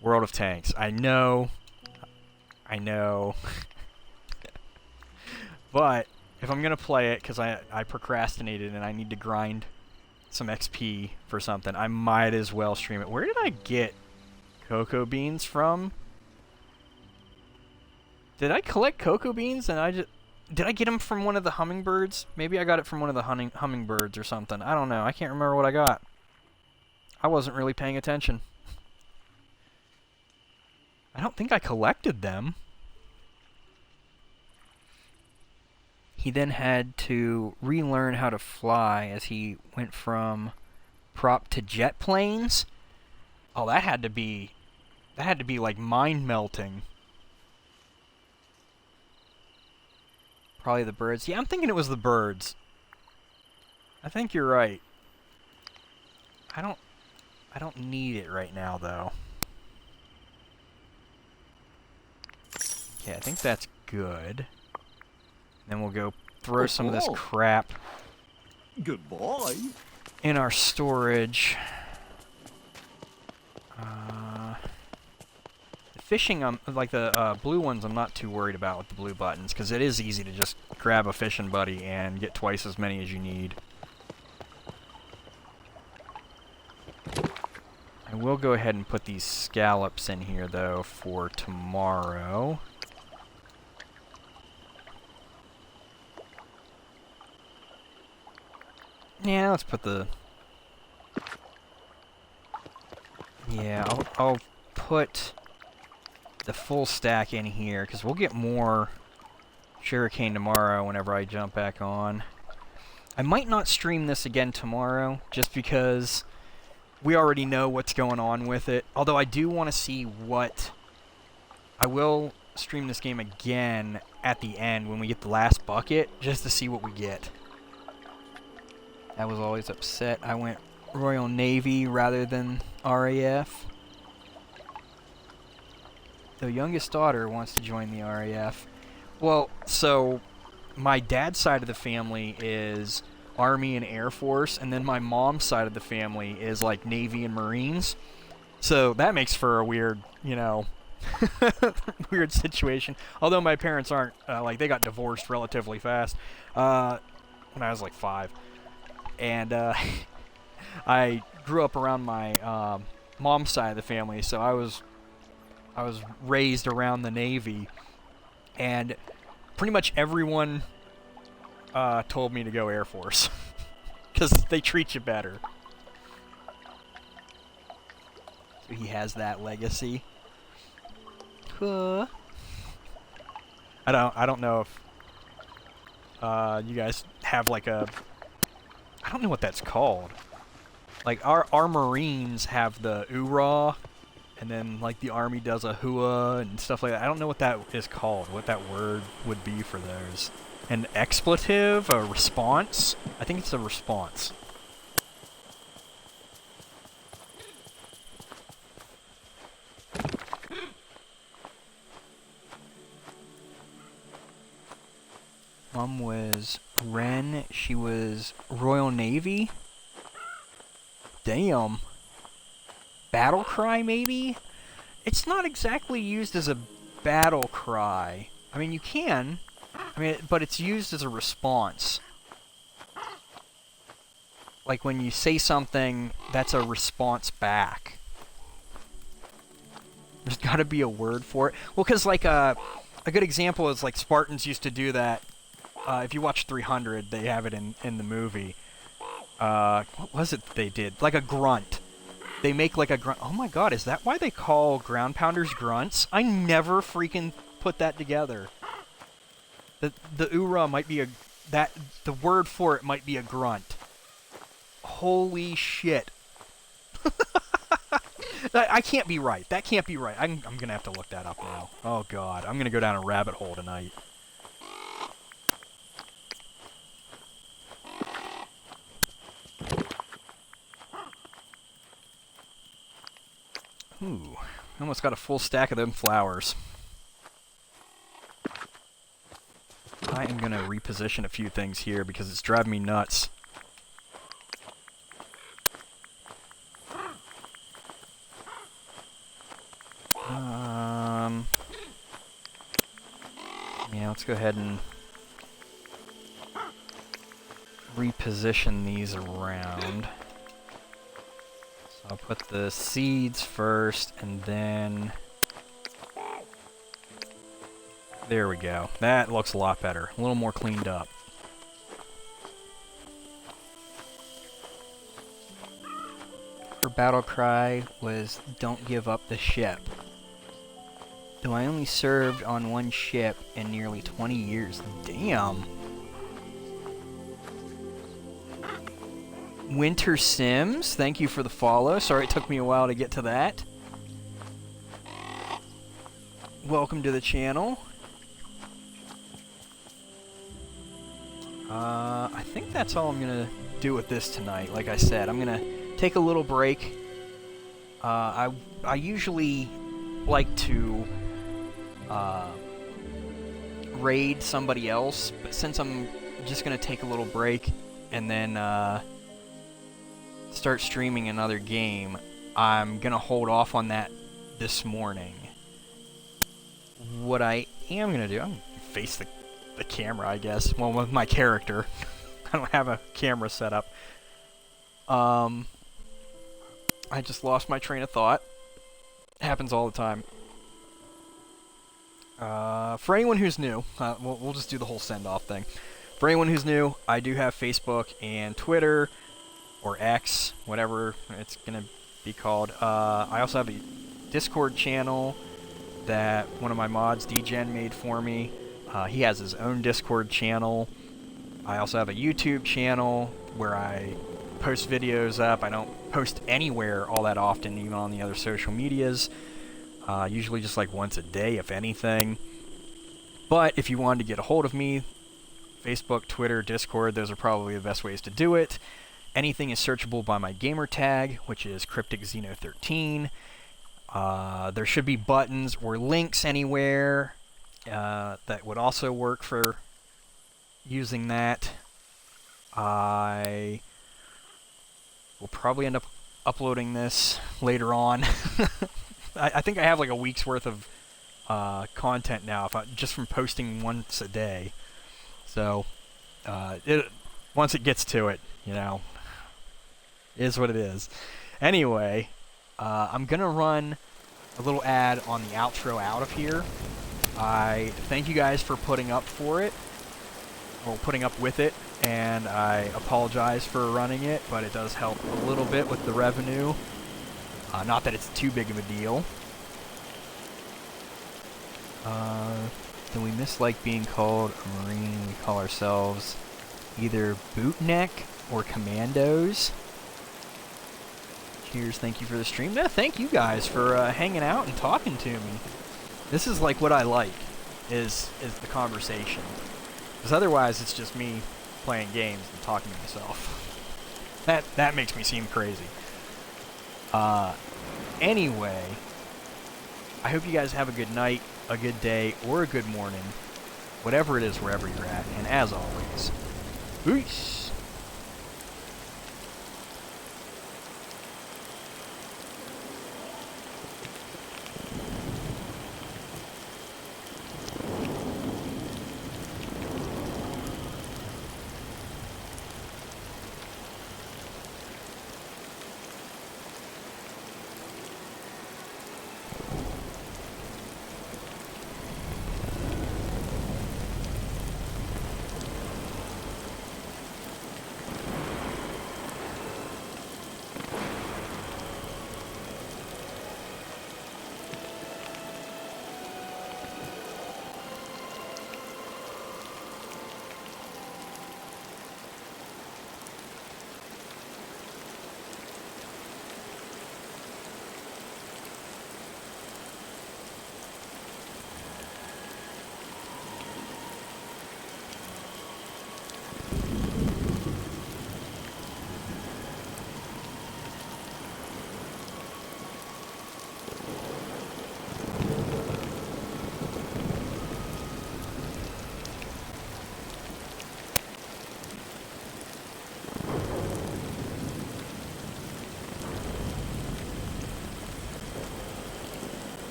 World of Tanks. I know. But if I'm gonna play it, because I procrastinated and I need to grind some XP for something, I might as well stream it. Where did I get cocoa beans from? Did I collect cocoa beans and did I get them from one of the hummingbirds? Maybe I got it from one of the hummingbirds or something. I don't know. I can't remember what I got. I wasn't really paying attention. I don't think I collected them. He then had to relearn how to fly as he went from prop to jet planes. Oh, that had to be like mind melting. Probably the birds. Yeah, I'm thinking it was the birds. I think you're right. I don't need it right now though. Okay, I think that's good. Then we'll go throw some of this crap Goodbye. in our storage. The fishing, like the blue ones, I'm not too worried about with the blue buttons, because it is easy to just grab a fishing buddy and get twice as many as you need. I will go ahead and put these scallops in here, though, for tomorrow. Yeah, let's put the... Yeah, I'll put the full stack in here, because we'll get more sugarcane tomorrow whenever I jump back on. I might not stream this again tomorrow, just because we already know what's going on with it. Although I do want to see what... I will stream this game again at the end when we get the last bucket, just to see what we get. I was always upset I went Royal Navy rather than RAF. The youngest daughter wants to join the RAF. Well, so my dad's side of the family is Army and Air Force, and then my mom's side of the family is like Navy and Marines. So that makes for a weird, you know, weird situation. Although my parents aren't, like, they got divorced relatively fast when I was like 5. And I grew up around my mom's side of the family, so I was raised around the Navy, and pretty much everyone told me to go Air Force because they treat you better. So he has that legacy. I don't know if you guys have like a... I don't know what that's called. Like, our Marines have the oorah, and then, like, the Army does a hua and stuff like that. I don't know what that is called, what that word would be for those. An expletive? A response? I think it's a response. Mom was Ren. She was Royal Navy. Damn. Battle cry, maybe? It's not exactly used as a battle cry. I mean, you can. I mean, but it's used as a response. like when you say something, that's a response back. There's got to be a word for it. Well, because like a good example is like Spartans used to do that. If you watch 300, they have it in the movie. What was it they did? Like a grunt. They make like a grunt. Oh my god, is that why they call ground pounders grunts? I never freaking put that together. The oorah might be the word for it might be a grunt. Holy shit. I can't be right. That can't be right. I'm gonna have to look that up now. Oh god, I'm gonna go down a rabbit hole tonight. Ooh, almost got a full stack of them flowers. I am gonna reposition a few things here because it's driving me nuts. Yeah, let's go ahead and reposition these around. So I'll put the seeds first, and then... There we go. That looks a lot better. A little more cleaned up. Her battle cry was, "Don't give up the ship." Though I only served on one ship in nearly 20 years. Damn. Winter Sims, thank you for the follow. Sorry it took me a while to get to that. Welcome to the channel. I think that's all I'm gonna do with this tonight. Like I said, I'm gonna take a little break. I usually like to raid somebody else, but since I'm just gonna take a little break and then start streaming another game, I'm gonna hold off on that this morning. What I am gonna do, I'm gonna face the camera, I guess. Well, with my character. I don't have a camera set up. I just lost my train of thought. Happens all the time. For anyone who's new, we'll just do the whole send-off thing. For anyone who's new, I do have Facebook and Twitter, or X, whatever it's gonna be called. I also have a Discord channel that one of my mods, DGen, made for me. He has his own Discord channel. I also have a YouTube channel where I post videos up. I don't post anywhere all that often, even on the other social medias. Usually just like once a day, if anything. But if you wanted to get a hold of me, Facebook, Twitter, Discord, those are probably the best ways to do it. Anything is searchable by my gamer tag, which is CrypticXeno13. There should be buttons or links anywhere that would also work for using that. I will probably end up uploading this later on. I think I have like a week's worth of content now, just from posting once a day. So, once it gets to it, you know, it is what it is. Anyway, I'm gonna run a little ad on the outro out of here. I thank you guys for putting up for it, or putting up with it, and I apologize for running it, but it does help a little bit with the revenue. Not that it's too big of a deal. Do we mislike being called a Marine? We call ourselves either bootneck or commandos. Cheers, thank you for the stream. No, thank you guys for hanging out and talking to me. This is like what I like, is the conversation. Because otherwise it's just me playing games and talking to myself. That makes me seem crazy. Anyway, I hope you guys have a good night, a good day, or a good morning, whatever it is, wherever you're at. And as always, peace!